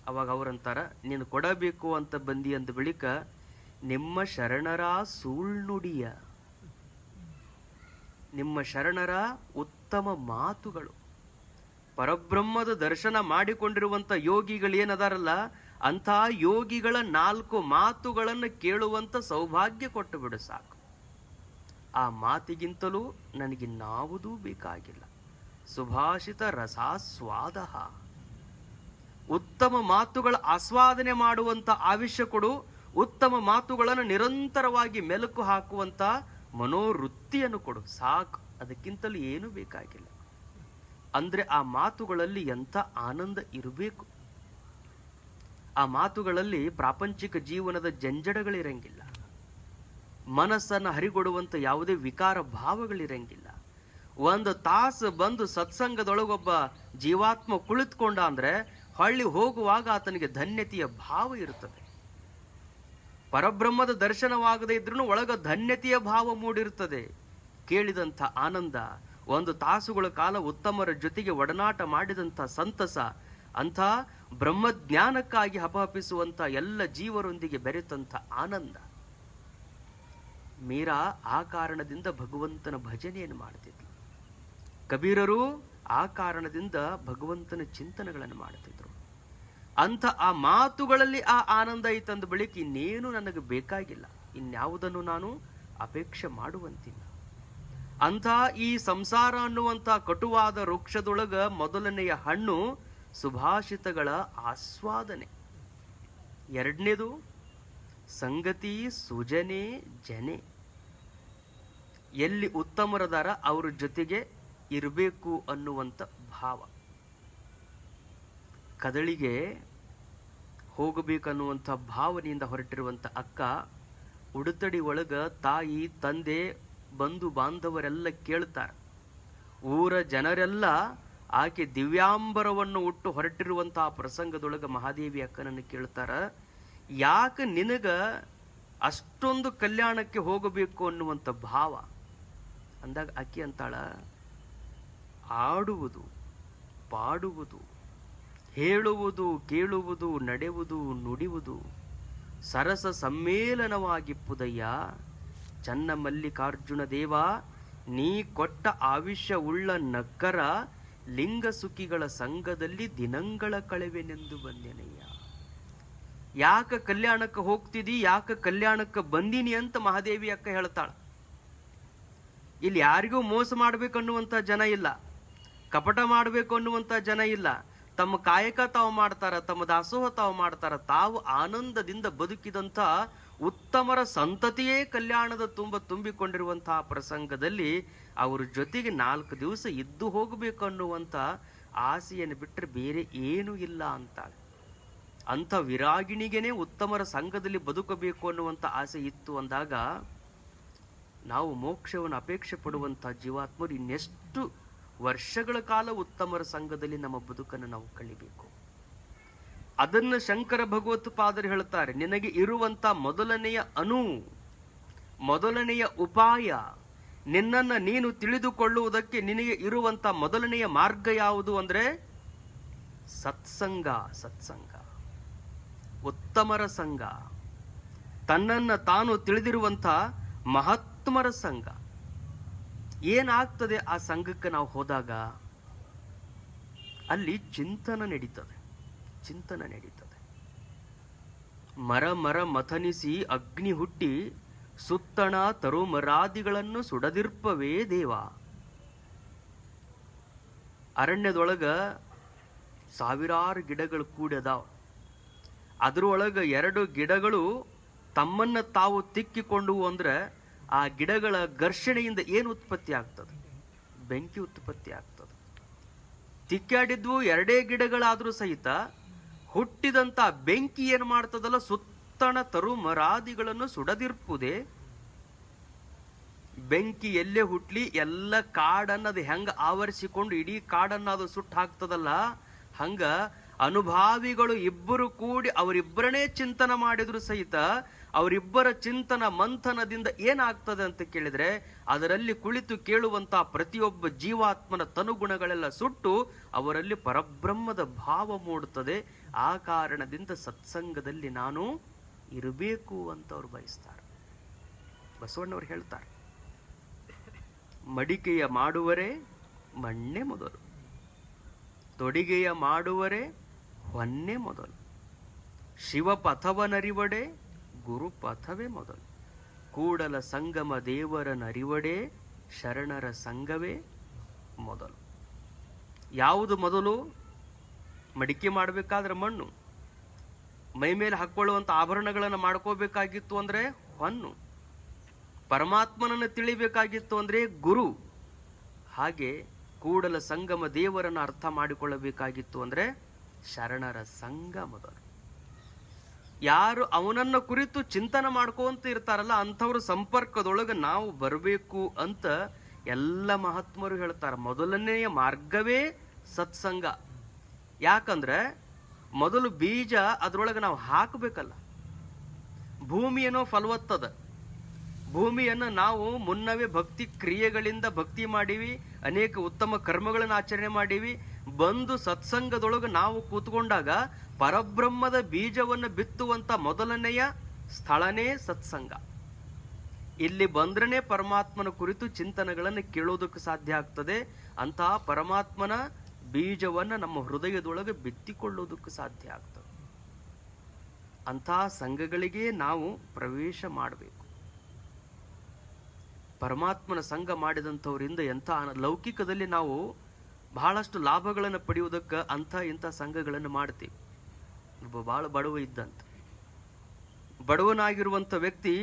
Speaker 2: ಅವಾಗ ಅವರಂತಾರ, ನೀನು ಕೊಡಬೇಕು ಅಂತ ಬಂದಿ ಅಂದ ಬಳಿಕ ನಿಮ್ಮ ಶರಣರ ಸುಳ್ನುಡಿಯ, ನಿಮ್ಮ ಶರಣರ ಉತ್ತಮ ಮಾತುಗಳು, ಪರಬ್ರಹ್ಮದ ದರ್ಶನ ಮಾಡಿಕೊಂಡಿರುವಂತ ಯೋಗಿಗಳು ಏನದಾರಲ್ಲ ಅಂಥ ಯೋಗಿಗಳ 4 ಮಾತುಗಳನ್ನು ಕೇಳುವಂತ ಸೌಭಾಗ್ಯ ಕೊಟ್ಟು ಬಿಡು ಸಾಕು. ಆ ಮಾತಿಗಿಂತಲೂ ನನಗಿನ್ನಾವುದೂ ಬೇಕಾಗಿಲ್ಲ. ಸುಭಾಷಿತ ರಸಾಸ್ವಾದ, ಉತ್ತಮ ಮಾತುಗಳ ಆಸ್ವಾದನೆ ಮಾಡುವಂತ ಆವಿಷ್ಯ ಕೊಡು, ಉತ್ತಮ ಮಾತುಗಳನ್ನು ನಿರಂತರವಾಗಿ ಮೆಲುಕು ಹಾಕುವಂತ ಮನೋವೃತ್ತಿಯನ್ನು ಕೊಡು ಸಾಕು, ಅದಕ್ಕಿಂತಲೂ ಏನೂ ಬೇಕಾಗಿಲ್ಲ. ಅಂದ್ರೆ ಆ ಮಾತುಗಳಲ್ಲಿ ಎಂಥ ಆನಂದ ಇರಬೇಕು. ಆ ಮಾತುಗಳಲ್ಲಿ ಪ್ರಾಪಂಚಿಕ ಜೀವನದ ಜಂಜಡಗಳಿರಂಗಿಲ್ಲ, ಮನಸ್ಸನ್ನು ಹರಿಗೊಡುವಂತ ಯಾವುದೇ ವಿಕಾರ ಭಾವಗಳಿರಂಗಿಲ್ಲ. ಒಂದು ತಾಸು ಬಂದು ಸತ್ಸಂಗದೊಳಗೊಬ್ಬ ಜೀವಾತ್ಮ ಕುಳಿತುಕೊಂಡ ಅಂದ್ರೆ ಹೊಳ್ಳಿ ಹೋಗುವಾಗ ಆತನಿಗೆ ಧನ್ಯತೆಯ ಭಾವ ಇರುತ್ತದೆ. ಪರಬ್ರಹ್ಮದ ದರ್ಶನವಾಗದೇ ಇದ್ರೂ ಒಳಗ ಧನ್ಯತೆಯ ಭಾವ ಮೂಡಿರುತ್ತದೆ. ಕೇಳಿದಂಥ ಆನಂದ, ಒಂದು ತಾಸುಗಳ ಕಾಲ ಉತ್ತಮರ ಜೊತೆಗೆ ಒಡನಾಟ ಮಾಡಿದಂಥ ಸಂತಸ, ಅಂಥ ಬ್ರಹ್ಮಜ್ಞಾನಕ್ಕಾಗಿ ಹಪಹಪಿಸುವಂತ ಎಲ್ಲ ಜೀವರೊಂದಿಗೆ ಬೆರೆತಂಥ ಆನಂದ. ಮೀರಾ ಆ ಕಾರಣದಿಂದ ಭಗವಂತನ ಭಜನೆಯನ್ನು ಮಾಡ್ತಿದ್ರು, ಕಬೀರರು ಆ ಕಾರಣದಿಂದ ಭಗವಂತನ ಚಿಂತನೆಗಳನ್ನು ಮಾಡುತ್ತಿದ್ರು. ಅಂಥ ಆ ಮಾತುಗಳಲ್ಲಿ ಆ ಆನಂದ ಐತಂದ ಬಳಿಕ ಇನ್ನೇನು ನನಗೆ ಬೇಕಾಗಿಲ್ಲ, ಇನ್ಯಾವುದನ್ನು ನಾನು ಅಪೇಕ್ಷೆ ಮಾಡುವಂತಿಲ್ಲ. ಅಂಥ ಈ ಸಂಸಾರ ಅನ್ನುವಂಥ ಕಟುವಾದ ವೃಕ್ಷದೊಳಗ ಮೊದಲನೆಯ ಹಣ್ಣು ಸುಭಾಷಿತಗಳ ಆಸ್ವಾದನೆ. 2ನೇದು ಸಂಗತಿ ಸುಜನೆ ಜನೆ, ಎಲ್ಲಿ ಉತ್ತಮರದಾರ ಅವ್ರ ಜೊತೆಗೆ ಇರಬೇಕು ಅನ್ನುವಂಥ ಭಾವ. ಕದಳಿಗೆ ಹೋಗಬೇಕನ್ನುವಂಥ ಭಾವನೆಯಿಂದ ಹೊರಟಿರುವಂಥ ಅಕ್ಕ ಉಡುತಡಿ ಒಳಗ ತಾಯಿ ತಂದೆ ಬಂಧು ಬಾಂಧವರೆಲ್ಲ ಕೇಳ್ತಾರೆ. ಊರ ಜನರೆಲ್ಲ ಆಕೆ ದಿವ್ಯಾಂಬರವನ್ನು ಉಟ್ಟು ಹೊರಟಿರುವಂತಹ ಪ್ರಸಂಗದೊಳಗ ಮಹಾದೇವಿ ಅಕ್ಕನನ್ನು ಕೇಳ್ತಾರ, ಯಾಕೆ ನಿನಗ ಅಷ್ಟೊಂದು ಕಲ್ಯಾಣಕ್ಕೆ ಹೋಗಬೇಕು ಅನ್ನುವಂಥ ಭಾವ ಅಂದಾಗ ಆಕೆ ಅಂತಾಳ, ಆಡುವುದು, ಪಾಡುವುದು, ಹೇಳುವುದು, ಕೇಳುವುದು, ನಡೆಯುವುದು, ನುಡಿಯುವುದು ಸರಸ ಸಮ್ಮೇಳನವಾಗಿಪ್ಪುದಯ್ಯ. ಚನ್ನ ಮಲ್ಲಿಕಾರ್ಜುನ ದೇವ, ನೀ ಕೊಟ್ಟ ಆವಿಷ್ಯವುಳ್ಳ ನಕ್ಕರ ಲಿಂಗ ಸುಖಿಗಳ ಸಂಘದಲ್ಲಿ ದಿನಂಗಳ ಕಳೆವೆನೆಂದು ಬಂದೆನಯ್ಯ. ಯಾಕ ಕಲ್ಯಾಣಕ್ಕೆ ಹೋಗ್ತಿದಿ, ಯಾಕ ಕಲ್ಯಾಣಕ್ಕೆ ಬಂದೀನಿ ಅಂತ ಮಹಾದೇವಿ ಅಕ್ಕ ಹೇಳ್ತಾಳ. ಇಲ್ಲಿ ಯಾರಿಗೂ ಮೋಸ ಮಾಡ್ಬೇಕನ್ನುವಂತ ಜನ ಇಲ್ಲ, ಕಪಟ ಮಾಡ್ಬೇಕು ಅನ್ನುವಂತ ಜನ ಇಲ್ಲ. ತಮ್ಮ ಕಾಯಕ ತಾವು ಮಾಡ್ತಾರ, ತಮ್ಮ ದಾಸೋಹ ತಾವು ಮಾಡ್ತಾರ. ತಾವು ಆನಂದದಿಂದ ಬದುಕಿದಂತ ಉತ್ತಮರ ಸಂತತಿಯೇ ಕಲ್ಯಾಣದ ತುಂಬಿಕೊಂಡಿರುವಂತಹ ಪ್ರಸಂಗದಲ್ಲಿ ಅವ್ರ ಜೊತೆಗೆ 4 ದಿವಸ ಇದ್ದು ಹೋಗಬೇಕು ಅನ್ನುವಂತ ಆಸೆಯನ್ನು ಬಿಟ್ಟರೆ ಬೇರೆ ಏನೂ ಇಲ್ಲ ಅಂತಾಳೆ. ಅಂಥ ವಿರಾಗಿಣಿಗೆನೆ ಉತ್ತಮರ ಸಂಘದಲ್ಲಿ ಬದುಕಬೇಕು ಅನ್ನುವಂಥ ಆಸೆ ಇತ್ತು ಅಂದಾಗ ನಾವು ಮೋಕ್ಷವನ್ನು ಅಪೇಕ್ಷೆ ಪಡುವಂಥ ಜೀವಾತ್ಮರು ಇನ್ನೆಷ್ಟು ವರ್ಷಗಳ ಕಾಲ ಉತ್ತಮರ ಸಂಘದಲ್ಲಿ ನಮ್ಮ ಬದುಕನ್ನು ನಾವು ಕಳಿಬೇಕು. ಅದನ್ನು ಶಂಕರ ಭಗವತ್ಪಾದರು ಹೇಳ್ತಾರೆ, ನಿನಗೆ ಇರುವಂತ ಮೊದಲನೆಯ ಮೊದಲನೆಯ ಉಪಾಯ, ನಿನ್ನನ್ನು ನೀನು ತಿಳಿದುಕೊಳ್ಳುವುದಕ್ಕೆ ನಿನಗೆ ಇರುವಂತ ಮೊದಲನೆಯ ಮಾರ್ಗ ಯಾವುದು ಅಂದ್ರೆ ಸತ್ಸಂಗ. ಉತ್ತಮರ ಸಂಘ, ತನ್ನನ್ನು ತಾನು ತಿಳಿದಿರುವಂತ ಮಹಾತ್ಮರ ಸಂಘ. ಏನಾಗ್ತದೆ ಆ ಸಂಘಕ್ಕೆ ನಾವು ಹೋದಾಗ? ಅಲ್ಲಿ ಚಿಂತನ ನಡೀತದೆ. ಮರ ಮಥನಿಸಿ ಅಗ್ನಿ ಹುಟ್ಟಿ ಸುತ್ತಣ ತರುಮರಾದಿಗಳನ್ನು ಸುಡದಿರ್ಪವೇ ದೇವ. ಅರಣ್ಯದೊಳಗ ಸಾವಿರಾರು ಗಿಡಗಳು ಕೂಡ್ಯದಾವ. ಅದ್ರೊಳಗ 2 ಗಿಡಗಳು ತಮ್ಮನ್ನ ತಾವು ತಿಕ್ಕಿಕೊಂಡು ಅಂದ್ರೆ ಆ ಗಿಡಗಳ ಘರ್ಷಣೆಯಿಂದ ಏನು ಉತ್ಪತ್ತಿ ಆಗ್ತದೆ? ಬೆಂಕಿ ಉತ್ಪತ್ತಿ ಆಗ್ತದೆ. ತಿಕ್ಕಾಡಿದ್ವು 2 ಗಿಡಗಳಾದ್ರೂ ಸಹಿತ ಹುಟ್ಟಿದಂತ ಬೆಂಕಿ ಏನ್ ಮಾಡ್ತದಲ್ಲ, ಸುತ್ತಣ ತರುಮರಾದಿಗಳನ್ನು ಸುಡದಿರ್ಪುದೇ. ಬೆಂಕಿ ಎಲ್ಲೇ ಹುಟ್ಲಿ ಎಲ್ಲ ಕಾಡನ್ನದು ಹೆಂಗ ಆವರಿಸಿಕೊಂಡು ಇಡೀ ಕಾಡನ್ನ ಅದು ಸುಟ್ಟು ಹಾಕ್ತದಲ್ಲ, ಹಂಗ ಅನುಭಾವಿಗಳು ಇಬ್ಬರು ಕೂಡಿ ಅವರಿಬ್ಬರನ್ನೇ ಚಿಂತನ ಮಾಡಿದ್ರು ಸಹಿತ ಅವರಿಬ್ಬರ ಚಿಂತನ ಮಂಥನದಿಂದ ಏನಾಗ್ತದೆ ಅಂತ ಕೇಳಿದ್ರೆ, ಅದರಲ್ಲಿ ಕುಳಿತು ಕೇಳುವಂತ ಪ್ರತಿಯೊಬ್ಬ ಜೀವಾತ್ಮನ ತನುಗುಣಗಳೆಲ್ಲ ಸುಟ್ಟು ಅವರಲ್ಲಿ ಪರಬ್ರಹ್ಮದ ಭಾವ ಮೂಡುತ್ತದೆ. ಆ ಕಾರಣದಿಂದ ಸತ್ಸಂಗದಲ್ಲಿ ನಾನು ಇರಬೇಕು ಅಂತ ಅವ್ರು ಬಯಸ್ತಾರೆ. ಬಸವಣ್ಣವ್ರು ಹೇಳ್ತಾರೆ, ಮಡಿಕೆಯ ಮಾಡುವರೆ ಮಣ್ಣೆ ಮೊದಲು, ತೊಡಿಗೆಯ ಮಾಡುವರೆ ಹೊನ್ನೆ ಮೊದಲು, ಶಿವಪಥವನರಿವಡೆ ಗುರುಪಥವೇ ಮೊದಲು, ಕೂಡಲ ಸಂಗಮ ದೇವರನರಿವಡೆ ಶರಣರ ಸಂಘವೇ ಮೊದಲು. ಯಾವುದು ಮೊದಲು? ಮಡಿಕೆ ಮಾಡಬೇಕಾದ್ರೆ ಮಣ್ಣು, ಮೈ ಮೇಲೆ ಹಾಕೊಳ್ಳುವಂತ ಆಭರಣಗಳನ್ನು ಮಾಡ್ಕೋಬೇಕಾಗಿತ್ತು ಅಂದ್ರೆ ಹೊನ್ನು, ಪರಮಾತ್ಮನನ್ನು ತಿಳಿಬೇಕಾಗಿತ್ತು ಅಂದ್ರೆ ಗುರು. ಹಾಗೆ ಕೂಡಲ ಸಂಗಮ ದೇವರನ್ನು ಅರ್ಥ ಮಾಡಿಕೊಳ್ಳಬೇಕಾಗಿತ್ತು ಅಂದ್ರೆ ಶರಣರ ಸಂಘ ಮೊದಲು. ಯಾರು ಅವನನ್ನ ಕುರಿತು ಚಿಂತನೆ ಮಾಡ್ಕೊಂತ ಇರ್ತಾರಲ್ಲ, ಅಂಥವ್ರ ಸಂಪರ್ಕದೊಳಗೆ ನಾವು ಬರಬೇಕು ಅಂತ ಎಲ್ಲ ಮಹಾತ್ಮರು ಹೇಳ್ತಾರೆ. ಮೊದಲನೆಯ ಮಾರ್ಗವೇ ಸತ್ಸಂಗ. ಯಾಕಂದ್ರೆ ಮೊದಲು ಬೀಜ ಅದ್ರೊಳಗೆ ನಾವು ಹಾಕಬೇಕಲ್ಲ. ಭೂಮಿಯೇನೋ ಫಲವತ್ತದ, ಭೂಮಿಯನ್ನು ನಾವು ಮುನ್ನವೇ ಭಕ್ತಿ ಕ್ರಿಯೆಗಳಿಂದ ಭಕ್ತಿ ಮಾಡೀವಿ, ಅನೇಕ ಉತ್ತಮ ಕರ್ಮಗಳನ್ನು ಆಚರಣೆ ಮಾಡೀವಿ. ಬಂದು ಸತ್ಸಂಗದೊಳಗೆ ನಾವು ಕೂತ್ಕೊಂಡಾಗ ಪರಬ್ರಹ್ಮದ ಬೀಜವನ್ನು ಬಿತ್ತುವಂತ ಮೊದಲನೆಯ ಸ್ಥಳನೇ ಸತ್ಸಂಗ. ಇಲ್ಲಿ ಬಂದ್ರನೇ ಪರಮಾತ್ಮನ ಕುರಿತು ಚಿಂತನೆಗಳನ್ನು ಕೇಳೋದಕ್ಕೆ ಸಾಧ್ಯ ಆಗ್ತದೆ. ಅಂತಹ ಪರಮಾತ್ಮನ ಬೀಜವನ್ನ ನಮ್ಮ ಹೃದಯದೊಳಗೆ ಬಿತ್ತಿಕೊಳ್ಳೋದಕ್ಕೆ ಸಾಧ್ಯ ಆಗ್ತದೆ. ಅಂತಹ ಸಂಘಗಳಿಗೆ ನಾವು ಪ್ರವೇಶ ಮಾಡಬೇಕು. ಪರಮಾತ್ಮನ ಸಂಘ ಮಾಡಿದಂಥವರಿಂದ ಎಂಥ ಲೌಕಿಕದಲ್ಲಿ ನಾವು ಬಹಳಷ್ಟು ಲಾಭಗಳನ್ನು ಪಡೆಯುವುದಕ್ಕೆ ಇಂಥ ಸಂಘಗಳನ್ನು ಮಾಡ್ತೀವಿ. ಒಬ್ಬ ಬಹಳ ಬಡವ ಇದ್ದಂತ, ಬಡವನಾಗಿರುವಂಥ ವ್ಯಕ್ತಿ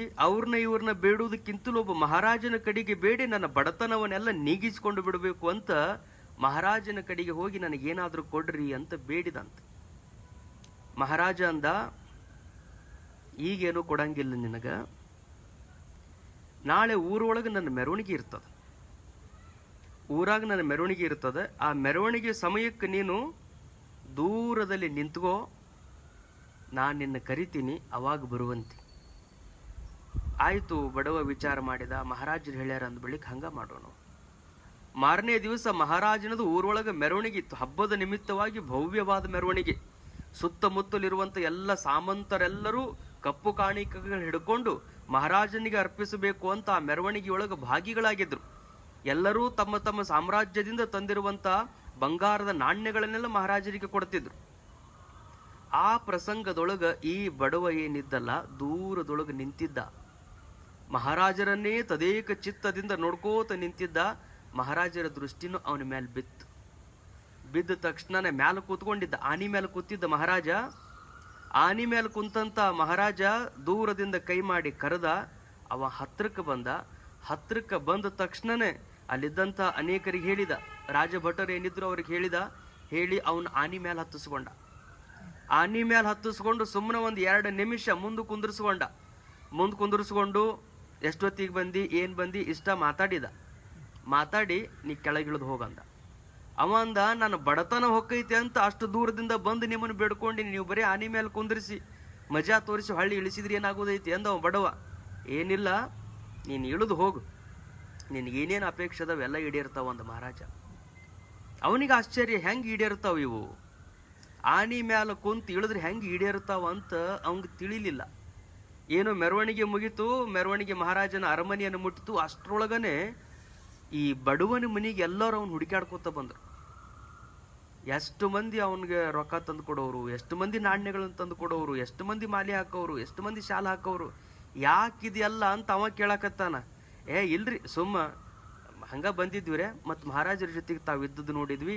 Speaker 2: ಇವ್ರನ್ನ ಬೇಡುವುದಕ್ಕಿಂತಲೂ ಒಬ್ಬ ಮಹಾರಾಜನ ಕಡೆಗೆ ಬೇಡಿ ನನ್ನ ಬಡತನವನ್ನೆಲ್ಲ ನೀಗಿಸಿಕೊಂಡು ಬಿಡಬೇಕು ಅಂತ ಮಹಾರಾಜನ ಕಡೆಗೆ ಹೋಗಿ ನನಗೇನಾದ್ರೂ ಕೊಡ್ರಿ ಅಂತ ಬೇಡಿದಂತ. ಮಹಾರಾಜ ಅಂದ, ಈಗೇನು ಕೊಡಂಗಿಲ್ಲ ನಿನಗ, ನಾಳೆ ಊರೊಳಗೆ ನನ್ನ ಮೆರವಣಿಗೆ ಇರ್ತದೆ, ಊರಾಗ ನನ್ನ ಮೆರವಣಿಗೆ ಇರ್ತದೆ. ಆ ಮೆರವಣಿಗೆ ಸಮಯಕ್ಕೆ ನೀನು ದೂರದಲ್ಲಿ ನಿಂತ್ಕೋ, ನಾನು ನಿನ್ನ ಕರಿತೀನಿ, ಅವಾಗ ಬರುವಂತೆ. ಆಯ್ತು ಬಡವ ವಿಚಾರ ಮಾಡಿದ, ಮಹಾರಾಜರು ಹೇಳ್ಯಾರ ಅಂದ ಬಳಿಕ ಹಂಗ ಮಾಡೋಣ. ಮಾರನೇ ದಿವಸ ಮಹಾರಾಜನದು ಊರೊಳಗೆ ಮೆರವಣಿಗೆ ಇತ್ತು, ಹಬ್ಬದ ನಿಮಿತ್ತವಾಗಿ ಭವ್ಯವಾದ ಮೆರವಣಿಗೆ. ಸುತ್ತಮುತ್ತಲಿರುವಂತ ಎಲ್ಲ ಸಾಮಂತರೆಲ್ಲರೂ ಕಪ್ಪು ಕಾಣಿಕೆಗಳು ಹಿಡ್ಕೊಂಡು ಮಹಾರಾಜನಿಗೆ ಅರ್ಪಿಸಬೇಕು ಅಂತ ಆ ಮೆರವಣಿಗೆಯೊಳಗೆ ಭಾಗಿಗಳಾಗಿದ್ರು. ಎಲ್ಲರೂ ತಮ್ಮ ತಮ್ಮ ಸಾಮ್ರಾಜ್ಯದಿಂದ ತಂದಿರುವಂತ ಬಂಗಾರದ ನಾಣ್ಯಗಳನ್ನೆಲ್ಲ ಮಹಾರಾಜರಿಗೆ ಕೊಡ್ತಿದ್ರು. ಆ ಪ್ರಸಂಗದೊಳಗ ಈ ಬಡವ ಏನಿದ್ದಲ್ಲ ದೂರದೊಳಗೆ ನಿಂತಿದ್ದ, ಮಹಾರಾಜರನ್ನೇ ತದೇಕ ಚಿತ್ತದಿಂದ ನೋಡ್ಕೋತ ನಿಂತಿದ್ದ. ಮಹಾರಾಜರ ದೃಷ್ಟಿನೂ ಅವನ ಮೇಲೆ ಬಿತ್ತು. ಬಿದ್ದ ತಕ್ಷಣನೇ ಮ್ಯಾಲ ಕೂತ್ಕೊಂಡಿದ್ದ, ಆನಿ ಮೇಲೆ ಕೂತಿದ್ದ ಮಹಾರಾಜ. ಆನಿ ಮೇಲೆ ಕುಂತಂತ ಮಹಾರಾಜ ದೂರದಿಂದ ಕೈ ಮಾಡಿ ಕರೆದ. ಅವ ಹತ್ರಕ್ಕೆ ಬಂದ. ಹತ್ರಕ್ಕೆ ಬಂದ ತಕ್ಷಣನೇ ಅಲ್ಲಿದ್ದಂತ ಅನೇಕರಿಗೆ ಹೇಳಿದ, ರಾಜಭಟರು ಏನಿದ್ರು ಅವ್ರಿಗೆ ಹೇಳಿ ಅವನ ಆನಿ ಮೇಲೆ ಹತ್ತಿಸ್ಕೊಂಡ. ಆನಿ ಮೇಲೆ ಹತ್ತಿಸ್ಕೊಂಡು ಸುಮ್ಮನೆ ಒಂದು 2 ನಿಮಿಷ ಮುಂದೆ ಕುಂದಿರ್ಸ್ಕೊಂಡು ಎಷ್ಟೊತ್ತಿಗೆ ಬಂದಿ, ಏನ್ ಬಂದಿ ಇಷ್ಟ ಮಾತಾಡಿ ನೀ ಕೆಳಗಿಳಿದು ಹೋಗಂದ. ಅವ ಅಂದ, ನಾನು ಬಡತನ ಹೊಕ್ಕೈತೆ ಅಂತ ಅಷ್ಟು ದೂರದಿಂದ ಬಂದು ನಿಮ್ಮನ್ನು ಬೇಡ್ಕೊಂಡು ನೀವು ಬರೀ ಆನಿ ಮೇಲೆ ಕುಂದಿರಿಸಿ ಮಜಾ ತೋರಿಸಿ ಹಳ್ಳಿ ಇಳಿಸಿದ್ರಿ ಏನಾಗೋದೈತಿ ಅಂದ ಅವ ಬಡವ. ಏನಿಲ್ಲ, ನೀನು ಇಳಿದು ಹೋಗು, ನಿನಗೇನೇನು ಅಪೇಕ್ಷೆ ಅದಾವೆಲ್ಲ ಈಡೇರ್ತಾವ ಅಂದ ಮಹಾರಾಜ. ಅವನಿಗೆ ಆಶ್ಚರ್ಯ, ಹೆಂಗೆ ಈಡೇರ್ತಾವ ಇವು? ಆನಿ ಮ್ಯಾಲ ಕುಂತು ಇಳಿದ್ರೆ ಹೆಂಗೆ ಈಡೇರ್ತಾವ ಅಂತ ಅವಂಗೆ ತಿಳಿಲಿಲ್ಲ. ಏನೋ ಮೆರವಣಿಗೆ ಮುಗಿತು, ಮೆರವಣಿಗೆ ಮಹಾರಾಜನ ಅರಮನೆಯನ್ನು ಮುಟ್ಟಿತು. ಅಷ್ಟರೊಳಗನೆ ಈ ಬಡವನ ಮನೆಗೆ ಎಲ್ಲರೂ ಅವ್ನು ಹುಡುಕಾಡ್ಕೋತ ಬಂದರು. ಎಷ್ಟು ಮಂದಿ ಅವನಿಗೆ ರೊಕ್ಕ ತಂದು ಕೊಡೋರು, ಎಷ್ಟು ಮಂದಿ ನಾಣ್ಯಗಳನ್ನು ತಂದು ಕೊಡೋರು, ಎಷ್ಟು ಮಂದಿ ಮಾಲೆ ಹಾಕೋರು, ಎಷ್ಟು ಮಂದಿ ಶಾಲ ಹಾಕೋರು. ಯಾಕಿದೆಯಲ್ಲ ಅಂತ ಅವ ಕೇಳಕತ್ತಾನ. ಇಲ್ರಿ, ಸುಮ್ಮ ಹಂಗ ಬಂದಿದ್ವಿರೇ, ಮತ್ತು ಮಹಾರಾಜರ ಜೊತೆಗೆ ತಾವು ಇದ್ದದ್ದು ನೋಡಿದ್ವಿ,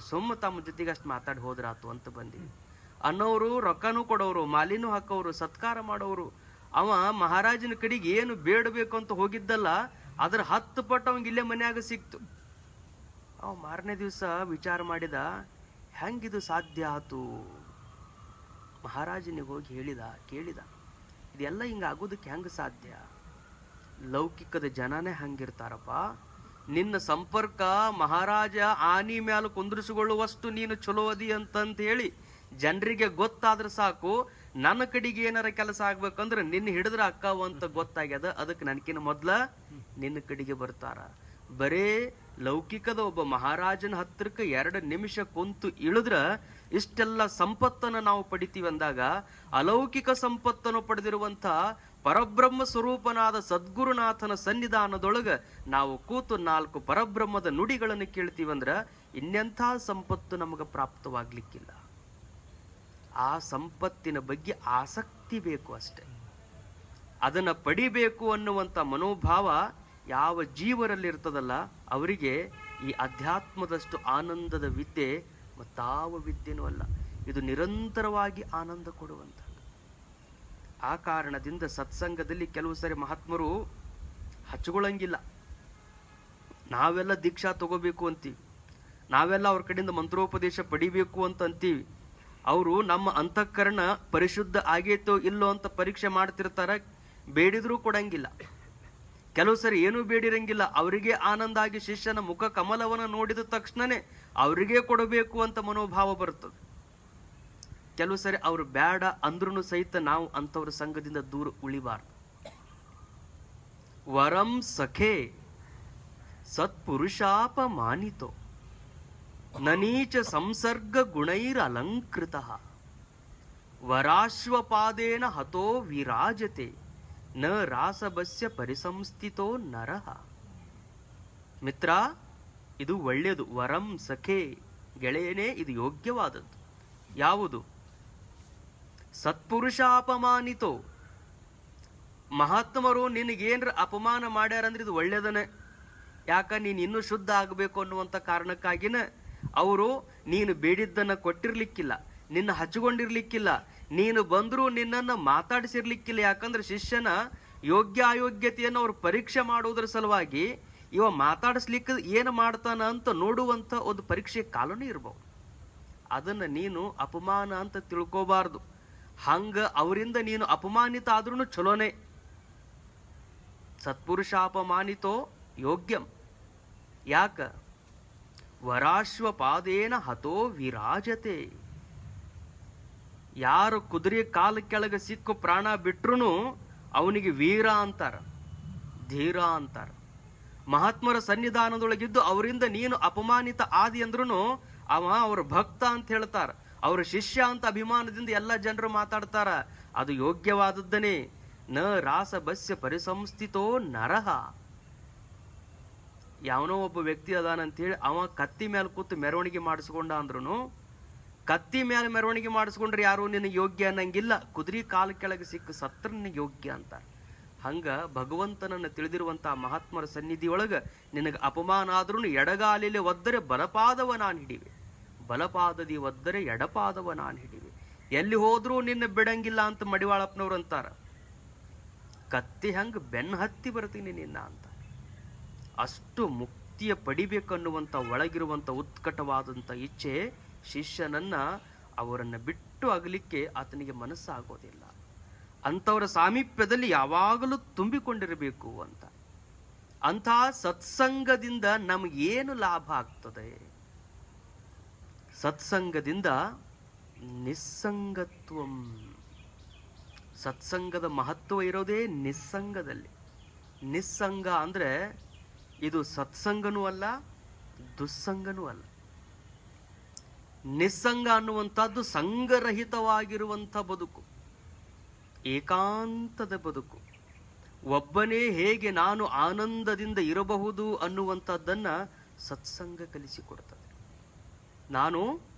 Speaker 2: ಸುಮ್ಮ ತಮ್ಮ ಜೊತೆಗೆ ಅಷ್ಟು ಮಾತಾಡಿ ಹೋದ್ರಾತು ಅಂತ ಬಂದಿವಿ ಅನ್ನೋರು. ರೊಕ್ಕನೂ ಕೊಡೋರು, ಮಾಲಿನೂ ಹಾಕೋರು, ಸತ್ಕಾರ ಮಾಡೋರು. ಅವ ಮಹಾರಾಜನ ಕಡೆಗೆ ಏನು ಬೇಡಬೇಕು ಅಂತ ಹೋಗಿದ್ದಲ್ಲ ಅದ್ರ 10 ಪಟ್ಟು ಅವಂಗೆ ಇಲ್ಲೇ ಮನ್ಯಾಗ ಸಿಕ್ತು. ಅವ ಮಾರನೇ ದಿವಸ ವಿಚಾರ ಮಾಡಿದ, ಹೆಂಗಿದು ಸಾಧ್ಯ ಆತು? ಮಹಾರಾಜನಿಗೆ ಹೋಗಿ ಕೇಳಿದ ಇದೆಲ್ಲ ಹಿಂಗಾಗೋದಕ್ಕೆ ಹೆಂಗ ಸಾಧ್ಯ? ಲೌಕಿಕದ ಜನನೇ ಹಂಗಿರ್ತಾರಪ್ಪ. ನಿನ್ನ ಸಂಪರ್ಕ ಮಹಾರಾಜ ಆನಿ ಮ್ಯಾಲ ಕುಂದ್ರಿಸಿಕೊಳ್ಳುವಷ್ಟು ನೀನು ಚಲೋ ಅದಿ ಅಂತಂತ ಹೇಳಿ ಜನರಿಗೆ ಗೊತ್ತಾದ್ರೆ ಸಾಕು. ನನ್ನ ಕಡೆಗೆ ಏನಾರ ಕೆಲಸ ಆಗ್ಬೇಕಂದ್ರೆ ನಿನ್ನ ಹಿಡಿದ್ರ ಅಕ್ಕಾವು ಅಂತ ಗೊತ್ತಾಗ್ಯದ. ಅದಕ್ಕೆ ನನಕಿನ ಮೊದ್ಲ ನಿನ್ನ ಕಡೆಗೆ ಬರ್ತಾರ. ಬರೇ ಲೌಕಿಕದ ಒಬ್ಬ ಮಹಾರಾಜನ ಹತ್ರಕ್ಕೆ 2 ನಿಮಿಷ ಕುಂತು ಇಳಿದ್ರ ಇಷ್ಟೆಲ್ಲ ಸಂಪತ್ತನ್ನು ನಾವು ಪಡಿತೀವಿ ಅಂದಾಗ, ಅಲೌಕಿಕ ಸಂಪತ್ತನ್ನು ಪಡೆದಿರುವಂತ ಪರಬ್ರಹ್ಮ ಸ್ವರೂಪನಾದ ಸದ್ಗುರುನಾಥನ ಸನ್ನಿಧಾನದೊಳಗ ನಾವು ಕೂತು 4 ಪರಬ್ರಹ್ಮದ ನುಡಿಗಳನ್ನು ಕೇಳ್ತೀವಂದ್ರ ಇನ್ನೆಂಥ ಸಂಪತ್ತು ನಮಗೆ ಪ್ರಾಪ್ತವಾಗ್ಲಿಕ್ಕಿಲ್ಲ. ಆ ಸಂಪತ್ತಿನ ಬಗ್ಗೆ ಆಸಕ್ತಿ ಬೇಕು ಅಷ್ಟೆ. ಅದನ್ನ ಪಡಿಬೇಕು ಅನ್ನುವಂಥ ಮನೋಭಾವ ಯಾವ ಜೀವರಲ್ಲಿ ಇರ್ತದಲ್ಲ ಅವರಿಗೆ ಈ ಅಧ್ಯಾತ್ಮದಷ್ಟು ಆನಂದದ ವಿದ್ಯೆ ಮತ್ತಾವ ವಿದ್ಯೆನೂ ಅಲ್ಲ. ಇದು ನಿರಂತರವಾಗಿ ಆನಂದ ಕೊಡುವಂಥ. ಆ ಕಾರಣದಿಂದ ಸತ್ಸಂಗದಲ್ಲಿ ಕೆಲವು ಸರಿ ಮಹಾತ್ಮರು ಹಚ್ಕೊಳ್ಳಂಗಿಲ್ಲ. ನಾವೆಲ್ಲ ದೀಕ್ಷಾ ತಗೋಬೇಕು ಅಂತೀವಿ, ನಾವೆಲ್ಲ ಅವ್ರ ಕಡೆಯಿಂದ ಮಂತ್ರೋಪದೇಶ ಪಡಿಬೇಕು ಅಂತ ಅಂತೀವಿ. ಅವರು ನಮ್ಮ ಅಂತಃಕರಣ ಪರಿಶುದ್ಧ ಆಗೇತೋ ಇಲ್ಲೋ ಅಂತ ಪರೀಕ್ಷೆ ಮಾಡ್ತಿರ್ತಾರ, ಬೇಡಿದ್ರೂ ಕೊಡಂಗಿಲ್ಲ. ಕೆಲವು ಸರಿ ಏನೂ ಬೇಡಿರಂಗಿಲ್ಲ, ಅವರಿಗೆ ಆನಂದ ಆಗಿ ಶಿಷ್ಯನ ಮುಖ ಕಮಲವನ್ನು ನೋಡಿದ ತಕ್ಷಣನೇ ಅವರಿಗೆ ಕೊಡಬೇಕು ಅಂತ ಮನೋಭಾವ ಬರ್ತದೆ. ಕೆಲವು ಸರಿ ಅವ್ರು ಬೇಡ ಅಂದ್ರೂ ಸಹಿತ ನಾವು ಅಂಥವ್ರ ಸಂಘದಿಂದ ದೂರ ಉಳಿಬಾರ್ದು. ವರಂ ಸಖೇ ಸತ್ಪುರುಷಾಪಮಾನಿತೋ ನನೀಚ ಸಂಸರ್ಗ ಗುಣೈರ್ ಅಲಂಕೃತ ವರಾಶ್ವಪಾದೇನ ಹತೋ ವಿರಾಜತೆ ನ ರಾಸಬಸ್ಯ ಪರಿಸಂಸ್ಥಿತೋ ನರಃ. ಮಿತ್ರ, ಇದು ಒಳ್ಳೆಯದು. ವರಂ ಸಖೇ, ಗೆಳೆಯನೇ, ಇದು ಯೋಗ್ಯವಾದದ್ದು. ಯಾವುದು? ಸತ್ಪುರುಷಾಪಮಾನಿತೋ. ಮಹಾತ್ಮರು ನಿನಗೇನ್ರ ಅಪಮಾನ ಮಾಡ್ಯಾರಂದ್ರೆ ಇದು ಒಳ್ಳೆಯದನೆ. ಯಾಕ ನೀನು ಇನ್ನೂ ಶುದ್ಧ ಆಗಬೇಕು ಅನ್ನುವಂಥ ಕಾರಣಕ್ಕಾಗಿನ ಅವರು ನೀನು ಬೇಡಿದ್ದನ್ನ ಕೊಟ್ಟಿರ್ಲಿಕ್ಕಿಲ್ಲ, ನಿನ್ನ ಹಚ್ಚಿಕೊಂಡಿರ್ಲಿಕ್ಕಿಲ್ಲ, ನೀನು ಬಂದರೂ ನಿನ್ನನ್ನು ಮಾತಾಡಿಸಿರ್ಲಿಕ್ಕಿಲ್ಲ. ಯಾಕಂದ್ರೆ ಶಿಷ್ಯನ ಯೋಗ್ಯ ಅಯೋಗ್ಯತೆಯನ್ನು ಅವ್ರು ಪರೀಕ್ಷೆ ಮಾಡುವುದರ ಸಲುವಾಗಿ ಇವ ಮಾತಾಡಿಸ್ಲಿಕ್ಕೆ ಏನು ಮಾಡ್ತಾನ ಅಂತ ನೋಡುವಂಥ ಒಂದು ಪರೀಕ್ಷೆ ಕಾಲನೂ ಇರ್ಬೋದು. ಅದನ್ನ ನೀನು ಅಪಮಾನ ಅಂತ ತಿಳ್ಕೋಬಾರ್ದು. ಹಂಗ ಅವರಿಂದ ನೀನು ಅಪಮಾನಿತ ಆದ್ರೂ ಚಲೋನೆ. ಸತ್ಪುರುಷಾಪಮಾನಿತೋ ಯೋಗ್ಯಂ. ಯಾಕ? ವರಾಶ್ವಪಾದೇನ ಹತೋ ವಿರಾಜತೆ. ಯಾರು ಕುದುರೆ ಕಾಲ ಕೆಳಗೆ ಸಿಕ್ಕು ಪ್ರಾಣ ಬಿಟ್ರು ಅವನಿಗೆ ವೀರ ಅಂತಾರ, ಧೀರ ಅಂತಾರ. ಮಹಾತ್ಮರ ಸನ್ನಿಧಾನದೊಳಗಿದ್ದು ಅವರಿಂದ ನೀನು ಅಪಮಾನಿತ ಆದಿ ಅಂದ್ರೂ ಅವ್ರ ಭಕ್ತ ಅಂತ ಹೇಳ್ತಾರ, ಅವ್ರ ಶಿಷ್ಯ ಅಂತ ಅಭಿಮಾನದಿಂದ ಎಲ್ಲ ಜನರು ಮಾತಾಡ್ತಾರ. ಅದು ಯೋಗ್ಯವಾದದ್ದನೇ. ನ ರಾಸ ಬಸ್ಯ ಪರಿಸಂಸ್ಥಿತೋ ನರಹ. ಯಾವನೋ ಒಬ್ಬ ವ್ಯಕ್ತಿ ಅದಾನಂತೇಳಿ ಅವ ಕತ್ತಿ ಮೇಲೆ ಕೂತು ಮೆರವಣಿಗೆ ಮಾಡಿಸ್ಕೊಂಡ ಅಂದ್ರೂ, ಕತ್ತಿ ಮೇಲೆ ಮೆರವಣಿಗೆ ಮಾಡಿಸ್ಕೊಂಡ್ರೆ ಯಾರು ನಿನಗೆ ಯೋಗ್ಯ ಅನ್ನಂಗಿಲ್ಲ. ಕುದುರೆ ಕಾಲ ಕೆಳಗೆ ಸಿಕ್ಕ ಸತ್ರ ನಿನಗೆ ಯೋಗ್ಯ ಅಂತಾರ. ಹಂಗ ಭಗವಂತನನ್ನು ತಿಳಿದಿರುವಂತಹ ಮಹಾತ್ಮರ ಸನ್ನಿಧಿಯೊಳಗ ನಿನಗೆ ಅಪಮಾನ ಆದ್ರೂ ಎಡಗಾಲಿಲೆ ಒದ್ದರೆ ಬಲಪಾದವ ನಾನು ಹಿಡಿವೆ, ಬಲಪಾದದಿ ಒದ್ದರೆ ಎಡಪಾದವ ನಾನು ಹಿಡಿವೆ. ಎಲ್ಲಿ ಹೋದ್ರೂ ನಿನ್ನ ಬಿಡಂಗಿಲ್ಲ ಅಂತ ಮಡಿವಾಳಪ್ಪನವ್ರು ಅಂತಾರ. ಕತ್ತಿ ಹಂಗ ಬೆನ್ನ ಹತ್ತಿ ಬರ್ತೀನಿ ನಿನ್ನ ಅಂತ. ಅಷ್ಟು ಮುಕ್ತಿಯ ಪಡಿಬೇಕನ್ನುವಂತ ಒಳಗಿರುವಂತ ಉತ್ಕಟವಾದಂತ ಇಚ್ಛೆ ಶಿಷ್ಯನನ್ನ ಅವರನ್ನ ಬಿಟ್ಟು ಆಗಲಿಕ್ಕೆ ಆತನಿಗೆ ಮನಸ್ಸಾಗೋದಿಲ್ಲ. ಅಂಥವರ ಸಾಮೀಪ್ಯದಲ್ಲಿ ಯಾವಾಗಲೂ ತುಂಬಿಕೊಂಡಿರಬೇಕು ಅಂತ. ಅಂಥ ಸತ್ಸಂಗದಿಂದ ನಮಗೇನು ಲಾಭ ಆಗ್ತದೆ? ಸತ್ಸಂಗದಿಂದ ನಿಸ್ಸಂಗತ್ವಂ. ಸತ್ಸಂಗದ ಮಹತ್ವ ಇರೋದೇ ನಿಸ್ಸಂಗದಲ್ಲಿ. ನಿಸ್ಸಂಗ ಅಂದ್ರೆ ಇದು ಸತ್ಸಂಗನೂ ಅಲ್ಲ, ದುಸ್ಸಂಗನೂ ಅಲ್ಲ. ನಿಸ್ಸಂಗ ಅನ್ನುವಂಥದ್ದು ಸಂಗರಹಿತವಾಗಿರುವಂಥ ಬದುಕು, ಏಕಾಂತದ ಬದುಕು. ಒಬ್ಬನೇ ಹೇಗೆ ನಾನು ಆನಂದದಿಂದ ಇರಬಹುದು ಅನ್ನುವಂಥದ್ದನ್ನ ಸತ್ಸಂಗ ಕಲಿಸಿಕೊಡ್ತದೆ. ನಾನು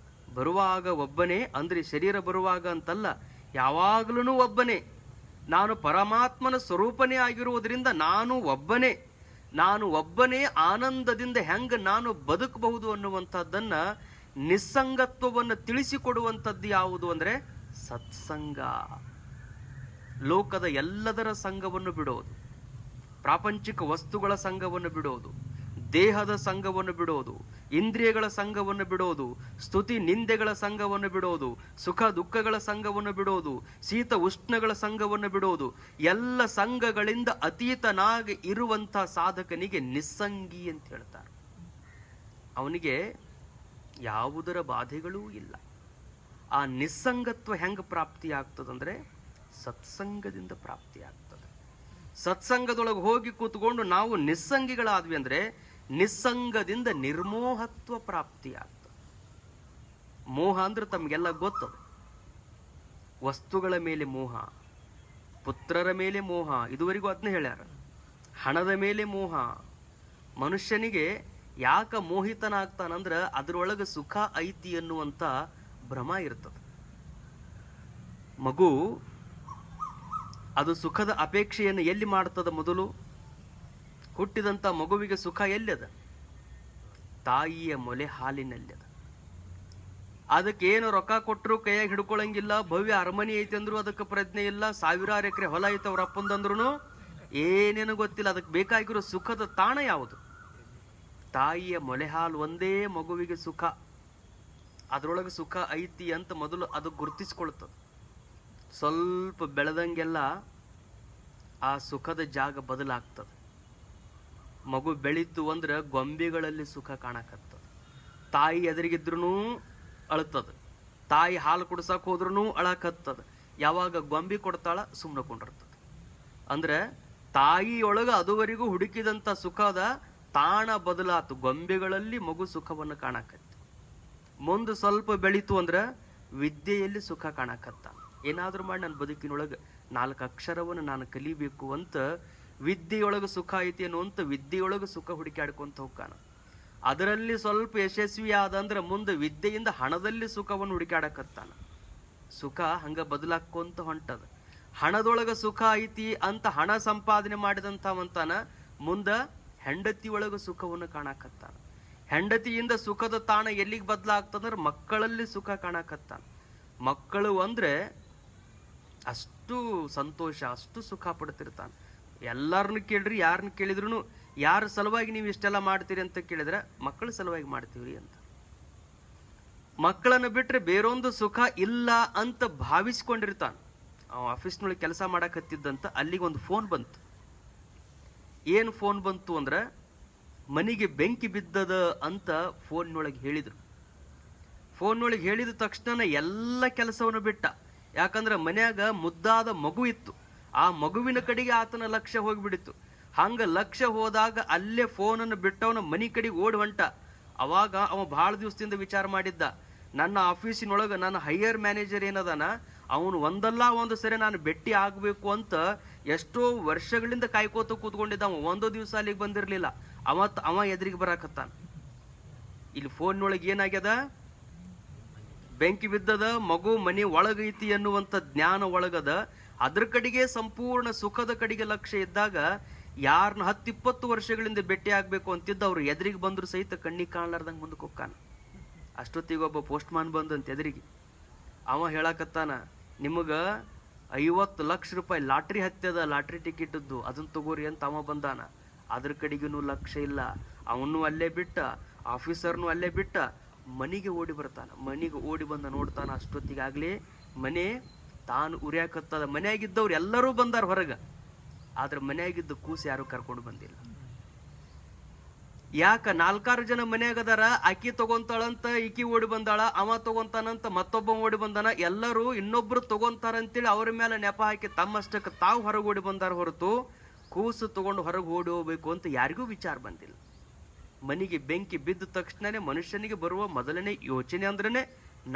Speaker 2: ಬರುವಾಗ ಒಬ್ಬನೇ ಅಂದ್ರೆ ಶರೀರ ಬರುವಾಗ ಅಂತಲ್ಲ, ಯಾವಾಗಲೂ ಒಬ್ಬನೇ. ನಾನು ಪರಮಾತ್ಮನ ಸ್ವರೂಪನೇ ಆಗಿರುವುದರಿಂದ ನಾನು ಒಬ್ಬನೇ. ನಾನು ಒಬ್ಬನೇ ಆನಂದದಿಂದ ಹೆಂಗ ನಾನು ಬದುಕಬಹುದು ಅನ್ನುವಂಥದ್ದನ್ನ ನಿಸ್ಸಂಗತ್ವವನ್ನು ತಿಳಿಸಿಕೊಡುವಂಥದ್ದು ಯಾವುದು ಅಂದ್ರೆ ಸತ್ಸಂಗ. ಲೋಕದ ಎಲ್ಲದರ ಸಂಘವನ್ನು ಬಿಡೋದು, ಪ್ರಾಪಂಚಿಕ ವಸ್ತುಗಳ ಸಂಘವನ್ನು ಬಿಡೋದು, ದೇಹದ ಸಂಘವನ್ನು ಬಿಡೋದು, ಇಂದ್ರಿಯಗಳ ಸಂಘವನ್ನು ಬಿಡೋದು, ಸ್ತುತಿ ನಿಂದೆಗಳ ಸಂಘವನ್ನು ಬಿಡೋದು, ಸುಖ ದುಃಖಗಳ ಸಂಘವನ್ನು ಬಿಡೋದು, ಶೀತ ಉಷ್ಣಗಳ ಸಂಘವನ್ನು ಬಿಡೋದು. ಎಲ್ಲ ಸಂಘಗಳಿಂದ ಅತೀತನಾಗಿ ಇರುವಂಥ ಸಾಧಕನಿಗೆ ನಿಸ್ಸಂಗಿ ಅಂತ ಹೇಳ್ತಾರೆ. ಅವನಿಗೆ ಯಾವುದರ ಬಾಧೆಗಳೂ ಇಲ್ಲ. ಆ ನಿಸ್ಸಂಗತ್ವ ಹೆಂಗ ಪ್ರಾಪ್ತಿ ಆಗ್ತದಂದ್ರೆ ಸತ್ಸಂಗದಿಂದ ಪ್ರಾಪ್ತಿ ಆಗ್ತದೆ. ಸತ್ಸಂಗದೊಳಗೆ ಹೋಗಿ ಕೂತ್ಕೊಂಡು ನಾವು ನಿಸ್ಸಂಗಿಗಳಾದ್ವಿ ಅಂದ್ರೆ ನಿಸ್ಸಂಗದಿಂದ ನಿರ್ಮೋಹತ್ವ ಪ್ರಾಪ್ತಿ ಆಗ್ತದೆ. ಮೋಹ ಅಂದ್ರೆ ತಮಗೆಲ್ಲ ಗೊತ್ತದ. ವಸ್ತುಗಳ ಮೇಲೆ ಮೋಹ, ಪುತ್ರರ ಮೇಲೆ ಮೋಹ, ಇದುವರೆಗೂ ಅದನ್ನ ಹೇಳ್ಯಾರ. ಹಣದ ಮೇಲೆ ಮೋಹ. ಮನುಷ್ಯನಿಗೆ ಯಾಕ ಮೋಹಿತನಾಗ್ತಾನಂದ್ರ ಅದರೊಳಗೆ ಸುಖ ಐತಿ ಅನ್ನುವಂತ ಭ್ರಮ ಇರ್ತದೆ. ಮಗು ಅದು ಸುಖದ ಅಪೇಕ್ಷೆಯನ್ನು ಎಲ್ಲಿ ಮಾಡ್ತದ? ಮೊದಲು ಹುಟ್ಟಿದಂತ ಮಗುವಿಗೆ ಸುಖ ಎಲ್ಲಿದೆ? ತಾಯಿಯ ಮೊಲೆ ಹಾಲಿನಲ್ಲಿದೆ. ಅದಕ್ಕೆ ಏನು ರೊಕ್ಕ ಕೊಟ್ಟರು ಕೈಯಾಗಿ ಹಿಡ್ಕೊಳಂಗಿಲ್ಲ. ಭವ್ಯ ಅರಮನೆ ಐತಿ ಅಂದ್ರು ಅದಕ್ಕೆ ಪ್ರಜ್ಞೆ ಇಲ್ಲ. ಸಾವಿರಾರು ಎಕರೆ ಹೊಲ ಐತೆ ಅವ್ರ ಅಪ್ಪಂದಂದ್ರು ಏನೇನು ಗೊತ್ತಿಲ್ಲ. ಅದಕ್ಕೆ ಬೇಕಾಗಿರೋ ಸುಖದ ತಾಣ ಯಾವುದು? ತಾಯಿಯ ಮೊಲೆ ಹಾಲು ಒಂದೇ ಮಗುವಿಗೆ ಸುಖ. ಅದ್ರೊಳಗೆ ಸುಖ ಐತಿ ಅಂತ ಮೊದಲು ಅದು ಗುರುತಿಸ್ಕೊಳ್ತದೆ. ಸ್ವಲ್ಪ ಬೆಳೆದಂಗೆಲ್ಲ ಆ ಸುಖದ ಜಾಗ ಬದಲಾಗ್ತದೆ. ಮಗು ಬೆಳೀತು ಅಂದ್ರೆ ಗೊಂಬೆಗಳಲ್ಲಿ ಸುಖ ಕಾಣಕತ್ತದ. ತಾಯಿ ಎದುರಿಗಿದ್ರೂ ಅಳ್ತದ. ತಾಯಿ ಹಾಲು ಕುಡ್ಸಕ್ ಹೋದ್ರೂ ಅಳಕತ್ತದ. ಯಾವಾಗ ಗೊಂಬೆ ಕೊಡ್ತಾಳ ಸುಮ್ಮನೆ ಕೊಂಡಿರ್ತದ. ಅಂದ್ರೆ ತಾಯಿಯೊಳಗ ಅದುವರೆಗೂ ಹುಡುಕಿದಂತ ಸುಖದ ತಾಣ ಬದಲಾತು. ಗೊಂಬೆಗಳಲ್ಲಿ ಮಗು ಸುಖವನ್ನು ಕಾಣಕತ್ತ. ಮುಂದೆ ಸ್ವಲ್ಪ ಬೆಳೀತು ಅಂದ್ರೆ ವಿದ್ಯೆಯಲ್ಲಿ ಸುಖ ಕಾಣಕತ್ತ. ಏನಾದ್ರೂ ಮಾಡಿ ನನ್ನ ಬದುಕಿನೊಳಗೆ 4 ಅಕ್ಷರವನ್ನು ನಾನು ಕಲಿಬೇಕು ಅಂತ ವಿದ್ಯೆಯೊಳಗೆ ಸುಖ ಐತಿ ಅನ್ನುವಂತ ವಿದ್ಯೆಯೊಳಗೆ ಸುಖ ಹುಡುಕಾಡ್ಕೊಂತ ಹೋಗ್ತಾನ. ಅದರಲ್ಲಿ ಸ್ವಲ್ಪ ಯಶಸ್ವಿ ಆದಂದ್ರೆ ಮುಂದೆ ವಿದ್ಯೆಯಿಂದ ಹಣದಲ್ಲಿ ಸುಖವನ್ನು ಹುಡುಕಾಡಕತ್ತಾನ. ಸುಖ ಹಂಗ ಬದಲಾಕೊಂತ ಹೊಂಟದ. ಹಣದೊಳಗ ಸುಖ ಐತಿ ಅಂತ ಹಣ ಸಂಪಾದನೆ ಮಾಡಿದಂಥವಂತಾನ ಮುಂದ ಹೆಂಡತಿ ಒಳಗ ಸುಖವನ್ನು ಕಾಣಕತ್ತಾನ. ಹೆಂಡತಿಯಿಂದ ಸುಖದ ತಾಣ ಎಲ್ಲಿಗೆ ಬದಲಾಗ್ತದಂದ್ರೆ ಮಕ್ಕಳಲ್ಲಿ ಸುಖ ಕಾಣಕತ್ತಾನ. ಮಕ್ಕಳು ಅಂದ್ರೆ ಅಷ್ಟು ಸಂತೋಷ, ಅಷ್ಟು ಸುಖ ಪಡ್ತಿರ್ತಾನ. ಎಲ್ಲಾರನ್ನು ಕೇಳ್ರಿ, ಯಾರನ್ನ ಕೇಳಿದ್ರು ಯಾರ ಸಲುವಾಗಿ ನೀವು ಇಷ್ಟೆಲ್ಲ ಮಾಡ್ತೀರಿ ಅಂತ ಕೇಳಿದ್ರೆ ಮಕ್ಕಳ ಸಲುವಾಗಿ ಮಾಡ್ತೀವ್ರಿ ಅಂತ. ಮಕ್ಕಳನ್ನ ಬಿಟ್ರೆ ಬೇರೊಂದು ಸುಖ ಇಲ್ಲ ಅಂತ ಭಾವಿಸ್ಕೊಂಡಿರ್ತಾನ. ಅವ ಆಫೀಸ್ನೊಳಗೆ ಕೆಲಸ ಮಾಡಕತ್ತಿದ್ದಂತ ಅಲ್ಲಿಗೆ ಒಂದು ಫೋನ್ ಬಂತು. ಏನು ಫೋನ್ ಬಂತು ಅಂದ್ರೆ ಮನೆಗೆ ಬೆಂಕಿ ಬಿದ್ದದ ಅಂತ ಫೋನ್ನೊಳಗೆ ಹೇಳಿದ್ರು. ಫೋನ್ನೊಳಗೆ ಹೇಳಿದ ತಕ್ಷಣ ಎಲ್ಲ ಕೆಲಸವನ್ನು ಬಿಟ್ಟ. ಯಾಕಂದ್ರೆ ಮನ್ಯಾಗ ಮುದ್ದಾದ ಮಗು ಇತ್ತು. ಆ ಮಗುವಿನ ಕಡೆಗೆ ಆತನ ಲಕ್ಷ್ಯ ಹೋಗ್ಬಿಡಿತು. ಹಂಗ ಲಕ್ಷ್ಯ ಹೋದಾಗ ಅಲ್ಲೇ ಫೋನನ್ನು ಬಿಟ್ಟವನ ಮನಿ ಕಡೆಗೆ ಓಡಿ ಹೊಂಟ. ಅವಾಗ ಅವ ಬಹಳ ದಿವಸದಿಂದ ವಿಚಾರ ಮಾಡಿದ್ದ, ನನ್ನ ಆಫೀಸಿನೊಳಗ ನನ್ನ ಹೈಯರ್ ಮ್ಯಾನೇಜರ್ ಏನದಾನ, ಅವನು ಒಂದಲ್ಲ ಒಂದು ಸರಿ ನಾನು ಭೇಟಿ ಆಗ್ಬೇಕು ಅಂತ ಎಷ್ಟೋ ವರ್ಷಗಳಿಂದ ಕಾಯ್ಕೋತ ಕೂತ್ಕೊಂಡಿದ್ದ. ಅವ ಒಂದೋ ದಿವಸ ಅಲ್ಲಿಗೆ ಬಂದಿರ್ಲಿಲ್ಲ. ಅವ ಎದುರಿಗೆ ಬರಾಕತ್ತಾನ. ಇಲ್ಲಿ ಫೋನ್ನೊಳಗೆ ಏನಾಗ್ಯದ, ಬೆಂಕಿ ಬಿದ್ದದ, ಮಗು ಮನೆ ಒಳಗೈತಿ ಅನ್ನುವಂಥ ಜ್ಞಾನ ಒಳಗದ. ಅದ್ರ ಕಡೆಗೆ ಸಂಪೂರ್ಣ ಸುಖದ ಕಡೆಗೆ ಲಕ್ಷ್ಯ ಇದ್ದಾಗ ಯಾರನ್ನ 10-20 ವರ್ಷಗಳಿಂದ ಭೇಟಿ ಆಗ್ಬೇಕು ಅಂತಿದ್ದ ಅವ್ರು ಎದುರಿಗೆ ಬಂದ್ರು ಸಹಿತ ಕಣ್ಣಿಗೆ ಕಾಣ್ಲಾರ್ದಂಗೆ ಮುಂದಕ್ಕೆ ಹೋಗ್ತಾನ. ಅಷ್ಟೊತ್ತಿಗೆ ಒಬ್ಬ ಪೋಸ್ಟ್ ಮಾನ್ ಬಂದಂತ ಎದುರಿಗೆ. ಅವ ಹೇಳಕತ್ತಾನ, ನಿಮಗ 50 ಲಕ್ಷ ರೂಪಾಯಿ ಲಾಟ್ರಿ ಹತ್ಯದ, ಲಾಟ್ರಿ ಟಿಕೆಟ್ದ್ದು, ಅದನ್ನ ತಗೋರಿ ಅಂತ ಅವ ಬಂದಾನ. ಅದ್ರ ಕಡೆಗೂ ಲಕ್ಷ್ಯ ಇಲ್ಲ. ಅವನು ಅಲ್ಲೇ ಬಿಟ್ಟ, ಆಫೀಸರ್ನು ಅಲ್ಲೇ ಬಿಟ್ಟ, ಮನೆಗೆ ಓಡಿ ಬರ್ತಾನ. ಮನೆಗೆ ಓಡಿ ಬಂದ ನೋಡ್ತಾನ, ಅಷ್ಟೊತ್ತಿಗಾಗ್ಲಿ ಮನೆ ತಾನು ಉರಿಯಾಕತ್ತದ. ಮನೆಯಾಗಿದ್ದವ್ರು ಎಲ್ಲರೂ ಬಂದಾರ ಹೊರಗ, ಆದ್ರೆ ಮನೆಯಾಗಿದ್ದ ಕೂಸು ಯಾರು ಕರ್ಕೊಂಡು ಬಂದಿಲ್ಲ. ಯಾಕ? 4-6 ಜನ ಮನೆಯಾಗದಾರ. ಅಕ್ಕಿ ತಗೊಂತಾಳಂತ ಈಕಿ ಓಡಿ ಬಂದಾಳ, ಅವ ತಗೊಂತಾನಂತ ಮತ್ತೊಬ್ಬ ಓಡಿ ಬಂದಾನ. ಎಲ್ಲರೂ ಇನ್ನೊಬ್ರು ತಗೊಂತಾರಂತೇಳಿ ಅವ್ರ ಮೇಲೆ ನೆಪ ಹಾಕಿ ತಮ್ಮಷ್ಟಕ್ಕೆ ತಾವು ಹೊರಗೆ ಓಡಿ ಬಂದಾರ ಹೊರತು ಕೂಸು ತಗೊಂಡು ಹೊರಗೆ ಓಡಿ ಹೋಗ್ಬೇಕು ಅಂತ ಯಾರಿಗೂ ವಿಚಾರ ಬಂದಿಲ್ಲ. ಮನೆಗೆ ಬೆಂಕಿ ಬಿದ್ದ ತಕ್ಷಣನೇ ಮನುಷ್ಯನಿಗೆ ಬರುವ ಮೊದಲನೇ ಯೋಚನೆ ಅಂದ್ರೇನೆ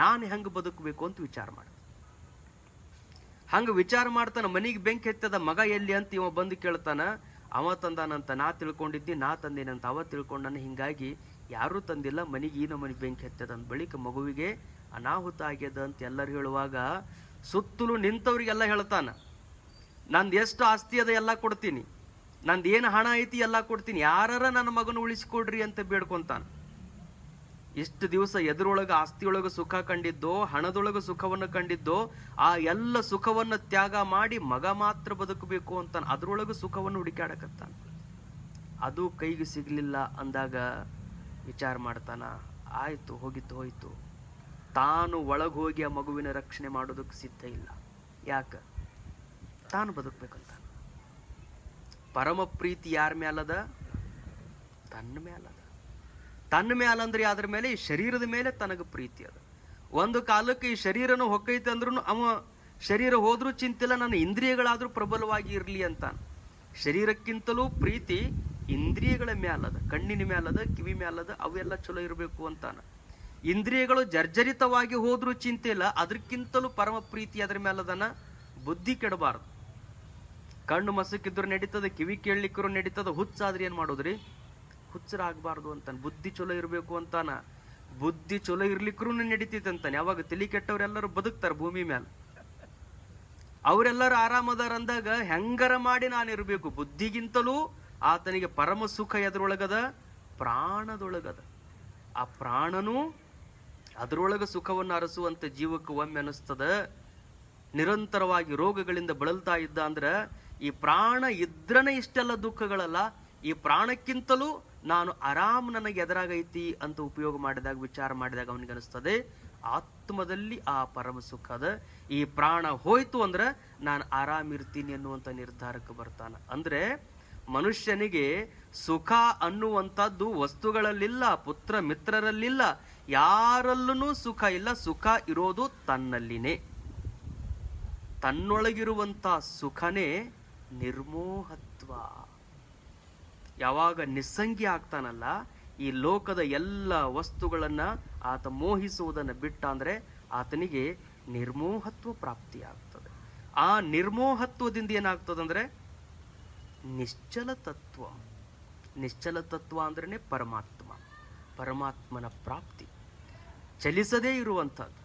Speaker 2: ನಾನು ಹೆಂಗೆ ಬದುಕಬೇಕು ಅಂತ ವಿಚಾರ ಮಾಡ. ಹಂಗ ವಿಚಾರ ಮಾಡ್ತಾನ. ಮನೆಗೆ ಬೆಂಕಿ ಎತ್ತದ, ಮಗ ಎಲ್ಲಿ ಅಂತ ಇವ ಬಂದು ಕೇಳ್ತಾನ. ಅವ ತಂದಾನಂತ, ನಾ ತಿಳ್ಕೊಂಡಿದ್ದಿ, ನಾ ತಂದೇನಂತ ಅವ ತಿಳ್ಕೊಂಡಾನ. ಹಿಂಗಾಗಿ ಯಾರೂ ತಂದಿಲ್ಲ, ಮನೆಗೆ ಈ ನಮನಿ ಬೆಂಕಿ ಎತ್ತದ ಅಂದ ಬಳಿಕ ಮಗುವಿಗೆ ಅನಾಹುತ ಆಗ್ಯದ ಅಂತ ಎಲ್ಲರೂ ಹೇಳುವಾಗ ಸುತ್ತಲೂ ನಿಂತವ್ರಿಗೆಲ್ಲ ಹೇಳ್ತಾನ, ನಂದು ಎಷ್ಟು ಆಸ್ತಿ ಅದ ಎಲ್ಲ ಕೊಡ್ತೀನಿ, ನಂದು ಏನು ಹಣ ಐತಿ ಎಲ್ಲ ಕೊಡ್ತೀನಿ, ಯಾರ ನನ್ನ ಮಗನ ಉಳಿಸಿಕೊಡ್ರಿ ಅಂತ ಬೇಡ್ಕೊಂತಾನ. ಇಷ್ಟು ದಿವಸ ಎದುರೊಳಗ ಆಸ್ತಿಯೊಳಗ ಸುಖ ಕಂಡಿದ್ದೋ, ಹಣದೊಳಗ ಸುಖವನ್ನು ಕಂಡಿದ್ದೋ, ಆ ಎಲ್ಲ ಸುಖವನ್ನ ತ್ಯಾಗ ಮಾಡಿ ಮಗ ಮಾತ್ರ ಬದುಕಬೇಕು ಅಂತಾನ. ಅದ್ರೊಳಗ ಸುಖವನ್ನು ಹುಡುಕಾಡಕತ್ತಾನ. ಅದು ಕೈಗೆ ಸಿಗ್ಲಿಲ್ಲ ಅಂದಾಗ ವಿಚಾರ ಮಾಡ್ತಾನ, ಆಯ್ತು ಹೋಗಿತ್ತು ಹೋಯ್ತು. ತಾನು ಒಳಗೆ ಹೋಗಿ ಆ ಮಗುವಿನ ರಕ್ಷಣೆ ಮಾಡೋದಕ್ಕೆ ಸಿದ್ಧ ಇಲ್ಲ. ಯಾಕ? ತಾನು ಬದುಕ್ಬೇಕಂತ. ಪರಮ ಪ್ರೀತಿ ಯಾರ ಮ್ಯಾಲದ? ತನ್ನ ಮ್ಯಾಲದ. ತನ್ನ ಮ್ಯಾಲಂದ್ರೆ ಅದ್ರ ಮೇಲೆ, ಈ ಶರೀರದ ಮೇಲೆ ತನಗೆ ಪ್ರೀತಿ ಅದ. ಒಂದು ಕಾಲಕ್ಕೆ ಈ ಶರೀರನು ಹೊಕ್ಕೈತೆ ಅಂದ್ರೂ ಅವ ಶರೀರ ಹೋದ್ರೂ ಚಿಂತಿಲ್ಲ, ನನ್ನ ಇಂದ್ರಿಯಗಳಾದ್ರೂ ಪ್ರಬಲವಾಗಿ ಇರ್ಲಿ ಅಂತಾನ. ಶರೀರಕ್ಕಿಂತಲೂ ಪ್ರೀತಿ ಇಂದ್ರಿಯಗಳ ಮ್ಯಾಲದ, ಕಣ್ಣಿನ ಮ್ಯಾಲದ, ಕಿವಿ ಮ್ಯಾಲದ, ಅವೆಲ್ಲ ಚಲೋ ಇರಬೇಕು ಅಂತಾನ. ಇಂದ್ರಿಯಗಳು ಜರ್ಜರಿತವಾಗಿ ಹೋದ್ರೂ ಚಿಂತೆ ಇಲ್ಲ, ಅದಕ್ಕಿಂತಲೂ ಪರಮ ಪ್ರೀತಿ ಅದ್ರ ಮ್ಯಾಲದನ. ಬುದ್ಧಿ ಕೆಡಬಾರ್ದು. ಕಣ್ಣು ಮಸಕ್ಕಿದ್ರು ನಡೀತದ, ಕಿವಿ ಕೇಳಲಿಕ್ಕರು ನಡೀತದ, ಹುಚ್ಚಾದ್ರಿ ಏನ್ ಮಾಡೋದ್ರಿ? ಹುಚ್ಚರಾಗಬಾರ್ದು ಅಂತಾನ. ಬುದ್ಧಿ ಚಲೋ ಇರಬೇಕು ಅಂತಾನ. ಬುದ್ಧಿ ಚಲೋ ಇರ್ಲಿಕ್ಕೂ ನಡೀತೈತಂತಾನೆ. ಯಾವಾಗ ತಲಿ ಕೆಟ್ಟವ್ರೆಲ್ಲರೂ ಬದುಕ್ತಾರ ಭೂಮಿ ಮ್ಯಾಲ, ಅವರೆಲ್ಲರೂ ಆರಾಮದಾರ ಅಂದಾಗ ಹೆಂಗರ ಮಾಡಿ ನಾನಿರ್ಬೇಕು. ಬುದ್ಧಿಗಿಂತಲೂ ಆತನಿಗೆ ಪರಮ ಸುಖ ಎದ್ರೊಳಗದ? ಪ್ರಾಣದೊಳಗದ. ಆ ಪ್ರಾಣನು ಅದ್ರೊಳಗ ಸುಖವನ್ನು ಅರಸುವಂತ ಜೀವಕ್ಕೆ ಒಮ್ಮೆ ಅನಿಸ್ತದ. ನಿರಂತರವಾಗಿ ರೋಗಗಳಿಂದ ಬಳಲ್ತಾ ಇದ್ದ ಅಂದ್ರ ಈ ಪ್ರಾಣ ಇದ್ರನೇ ಇಷ್ಟೆಲ್ಲ ದುಃಖಗಳಲ್ಲ, ಈ ಪ್ರಾಣಕ್ಕಿಂತಲೂ ನಾನು ಆರಾಮ್ ನನಗೆ ಎದುರಾಗೈತಿ ಅಂತ ಉಪಯೋಗ ಮಾಡಿದಾಗ, ವಿಚಾರ ಮಾಡಿದಾಗ ಅವನಿಗೆ ಅನಿಸ್ತದೆ ಆತ್ಮದಲ್ಲಿ ಆ ಪರಮ ಸುಖ ಅದ. ಈ ಪ್ರಾಣ ಹೋಯ್ತು ಅಂದ್ರೆ ನಾನು ಆರಾಮಿರ್ತೀನಿ ಅನ್ನುವಂಥ ನಿರ್ಧಾರಕ್ಕೆ ಬರ್ತಾನ. ಅಂದ್ರೆ ಮನುಷ್ಯನಿಗೆ ಸುಖ ಅನ್ನುವಂಥದ್ದು ವಸ್ತುಗಳಲ್ಲಿಲ್ಲ, ಪುತ್ರ ಮಿತ್ರರಲ್ಲಿಲ್ಲ, ಯಾರಲ್ಲೂ ಸುಖ ಇಲ್ಲ. ಸುಖ ಇರೋದು ತನ್ನಲ್ಲಿನೇ. ತನ್ನೊಳಗಿರುವಂತ ಸುಖನೇ ನಿರ್ಮೋಹತ್ವ. ಯಾವಾಗ ನಿಸ್ಸಂಗಿ ಆಗ್ತಾನಲ್ಲ, ಈ ಲೋಕದ ಎಲ್ಲ ವಸ್ತುಗಳನ್ನ ಆತ ಮೋಹಿಸುವುದನ್ನ ಬಿಟ್ಟ ಅಂದ್ರೆ ಆತನಿಗೆ ನಿರ್ಮೋಹತ್ವ ಪ್ರಾಪ್ತಿಯಾಗ್ತದೆ. ಆ ನಿರ್ಮೋಹತ್ವದಿಂದ ಏನಾಗ್ತದಂದ್ರೆ ನಿಶ್ಚಲ ತತ್ವ. ನಿಶ್ಚಲ ತತ್ವ ಅಂದ್ರೇನೆ ಪರಮಾತ್ಮ, ಪರಮಾತ್ಮನ ಪ್ರಾಪ್ತಿ. ಚಲಿಸದೇ ಇರುವಂಥದ್ದು.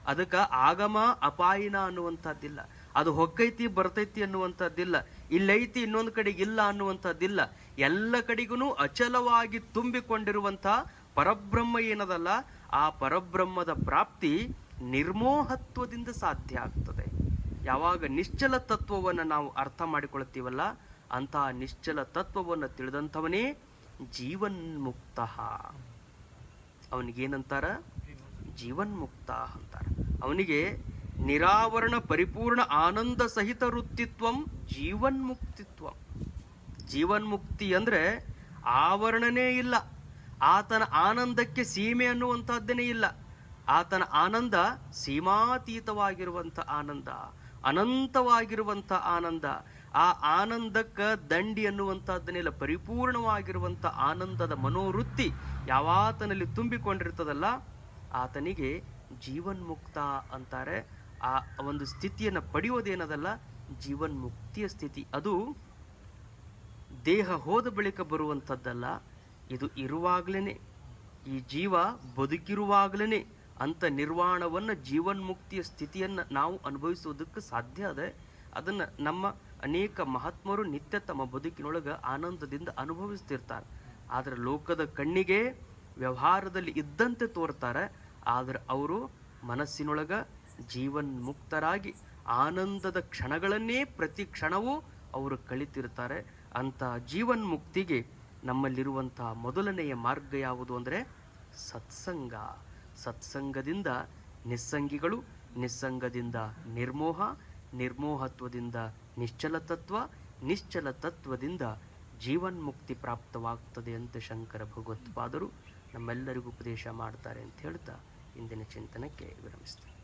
Speaker 2: ಅದಕ್ಕೆ ಆಗಮ ಅಪಾಯಿನ ಅನ್ನುವಂಥದ್ದಿಲ್ಲ. ಅದು ಹೊಕ್ಕೈತಿ ಬರ್ತೈತಿ ಅನ್ನುವಂಥದ್ದಿಲ್ಲ. ಇಲ್ಲೈತಿ ಇನ್ನೊಂದು ಕಡೆಗೆ ಇಲ್ಲ ಅನ್ನುವಂಥದ್ದಿಲ್ಲ. ಎಲ್ಲ ಕಡೆಗೂ ಅಚಲವಾಗಿ ತುಂಬಿಕೊಂಡಿರುವಂಥ ಪರಬ್ರಹ್ಮ ಏನದಲ್ಲ, ಆ ಪರಬ್ರಹ್ಮದ ಪ್ರಾಪ್ತಿ ನಿರ್ಮೋಹತ್ವದಿಂದ ಸಾಧ್ಯ ಆಗ್ತದೆ. ಯಾವಾಗ ನಿಶ್ಚಲ ತತ್ವವನ್ನು ನಾವು ಅರ್ಥ ಮಾಡಿಕೊಳ್ತೀವಲ್ಲ, ಅಂತಹ ನಿಶ್ಚಲ ತತ್ವವನ್ನು ತಿಳಿದಂಥವನೇ ಜೀವನ್ಮುಕ್ತ. ಅವನಿಗೇನಂತಾರ? ಜೀವನ್ಮುಕ್ತ ಅಂತಾರ. ಅವನಿಗೆ ನಿರಾವರಣ ಪರಿಪೂರ್ಣ ಆನಂದ ಸಹಿತ ವೃತ್ತಿತ್ವಂ ಜೀವನ್ಮುಕ್ತಿತ್ವಂ. ಜೀವನ್ಮುಕ್ತಿ ಅಂದ್ರೆ ಆವರಣನೇ ಇಲ್ಲ. ಆತನ ಆನಂದಕ್ಕೆ ಸೀಮೆ ಅನ್ನುವಂಥದ್ದನೇ ಇಲ್ಲ. ಆತನ ಆನಂದ ಸೀಮಾತೀತವಾಗಿರುವಂಥ ಆನಂದ, ಅನಂತವಾಗಿರುವಂಥ ಆನಂದ. ಆ ಆನಂದಕ್ಕೆ ದಂಡಿ ಅನ್ನುವಂಥದ್ದನ್ನೆಲ್ಲ ಪರಿಪೂರ್ಣವಾಗಿರುವಂಥ ಆನಂದದ ಮನೋವೃತ್ತಿ ಯಾವಾತನಲ್ಲಿ ತುಂಬಿಕೊಂಡಿರ್ತದಲ್ಲ ಆತನಿಗೆ ಜೀವನ್ಮುಕ್ತ ಅಂತಾರೆ. ಆ ಒಂದು ಸ್ಥಿತಿಯನ್ನು ಪಡೆಯೋದೇನದಲ್ಲ ಜೀವನ್ಮುಕ್ತಿಯ ಸ್ಥಿತಿ. ಅದು ದೇಹ ಹೋದ ಬಳಿಕ ಬರುವಂಥದ್ದಲ್ಲ, ಇದು ಇರುವಾಗಲೇ, ಈ ಜೀವ ಬದುಕಿರುವಾಗಲೇ ಅಂತ ನಿರ್ವಾಣವನ್ನು ಜೀವನ್ಮುಕ್ತಿಯ ಸ್ಥಿತಿಯನ್ನು ನಾವು ಅನುಭವಿಸುವುದಕ್ಕೆ ಸಾಧ್ಯ ಅದ. ಅದನ್ನು ನಮ್ಮ ಅನೇಕ ಮಹಾತ್ಮರು ನಿತ್ಯ ತಮ್ಮ ಬದುಕಿನೊಳಗೆ ಆನಂದದಿಂದ ಅನುಭವಿಸ್ತಿರ್ತಾರೆ. ಆದರೆ ಲೋಕದ ಕಣ್ಣಿಗೆ ವ್ಯವಹಾರದಲ್ಲಿ ಇದ್ದಂತೆ ತೋರ್ತಾರೆ, ಆದರೆ ಅವರು ಮನಸ್ಸಿನೊಳಗ ಜೀವನ್ಮುಕ್ತರಾಗಿ ಆನಂದದ ಕ್ಷಣಗಳನ್ನೇ ಪ್ರತಿ ಕ್ಷಣವೂ ಅವರು ಕಳಿತಿರ್ತಾರೆ. ಅಂತ ಜೀವನ್ಮುಕ್ತಿಗೆ ನಮ್ಮಲ್ಲಿರುವಂಥ ಮೊದಲನೆಯ ಮಾರ್ಗ ಯಾವುದು ಅಂದರೆ ಸತ್ಸಂಗ. ಸತ್ಸಂಗದಿಂದ ನಿಸ್ಸಂಗಿಗಳು, ನಿಸ್ಸಂಗದಿಂದ ನಿರ್ಮೋಹ, ನಿರ್ಮೋಹತ್ವದಿಂದ ನಿಶ್ಚಲ ತತ್ವ, ನಿಶ್ಚಲ ತತ್ವದಿಂದ ಜೀವನ್ಮುಕ್ತಿ ಪ್ರಾಪ್ತವಾಗ್ತದೆ ಅಂತ ಶಂಕರ ಭಗವತ್ಪಾದರು ನಮ್ಮೆಲ್ಲರಿಗೂ ಉಪದೇಶ ಮಾಡ್ತಾರೆ ಅಂತ ಹೇಳ್ತಾ ಇಂದಿನ ಚಿಂತನಕ್ಕೆ ವಿರಮಿಸ್ತಾರೆ.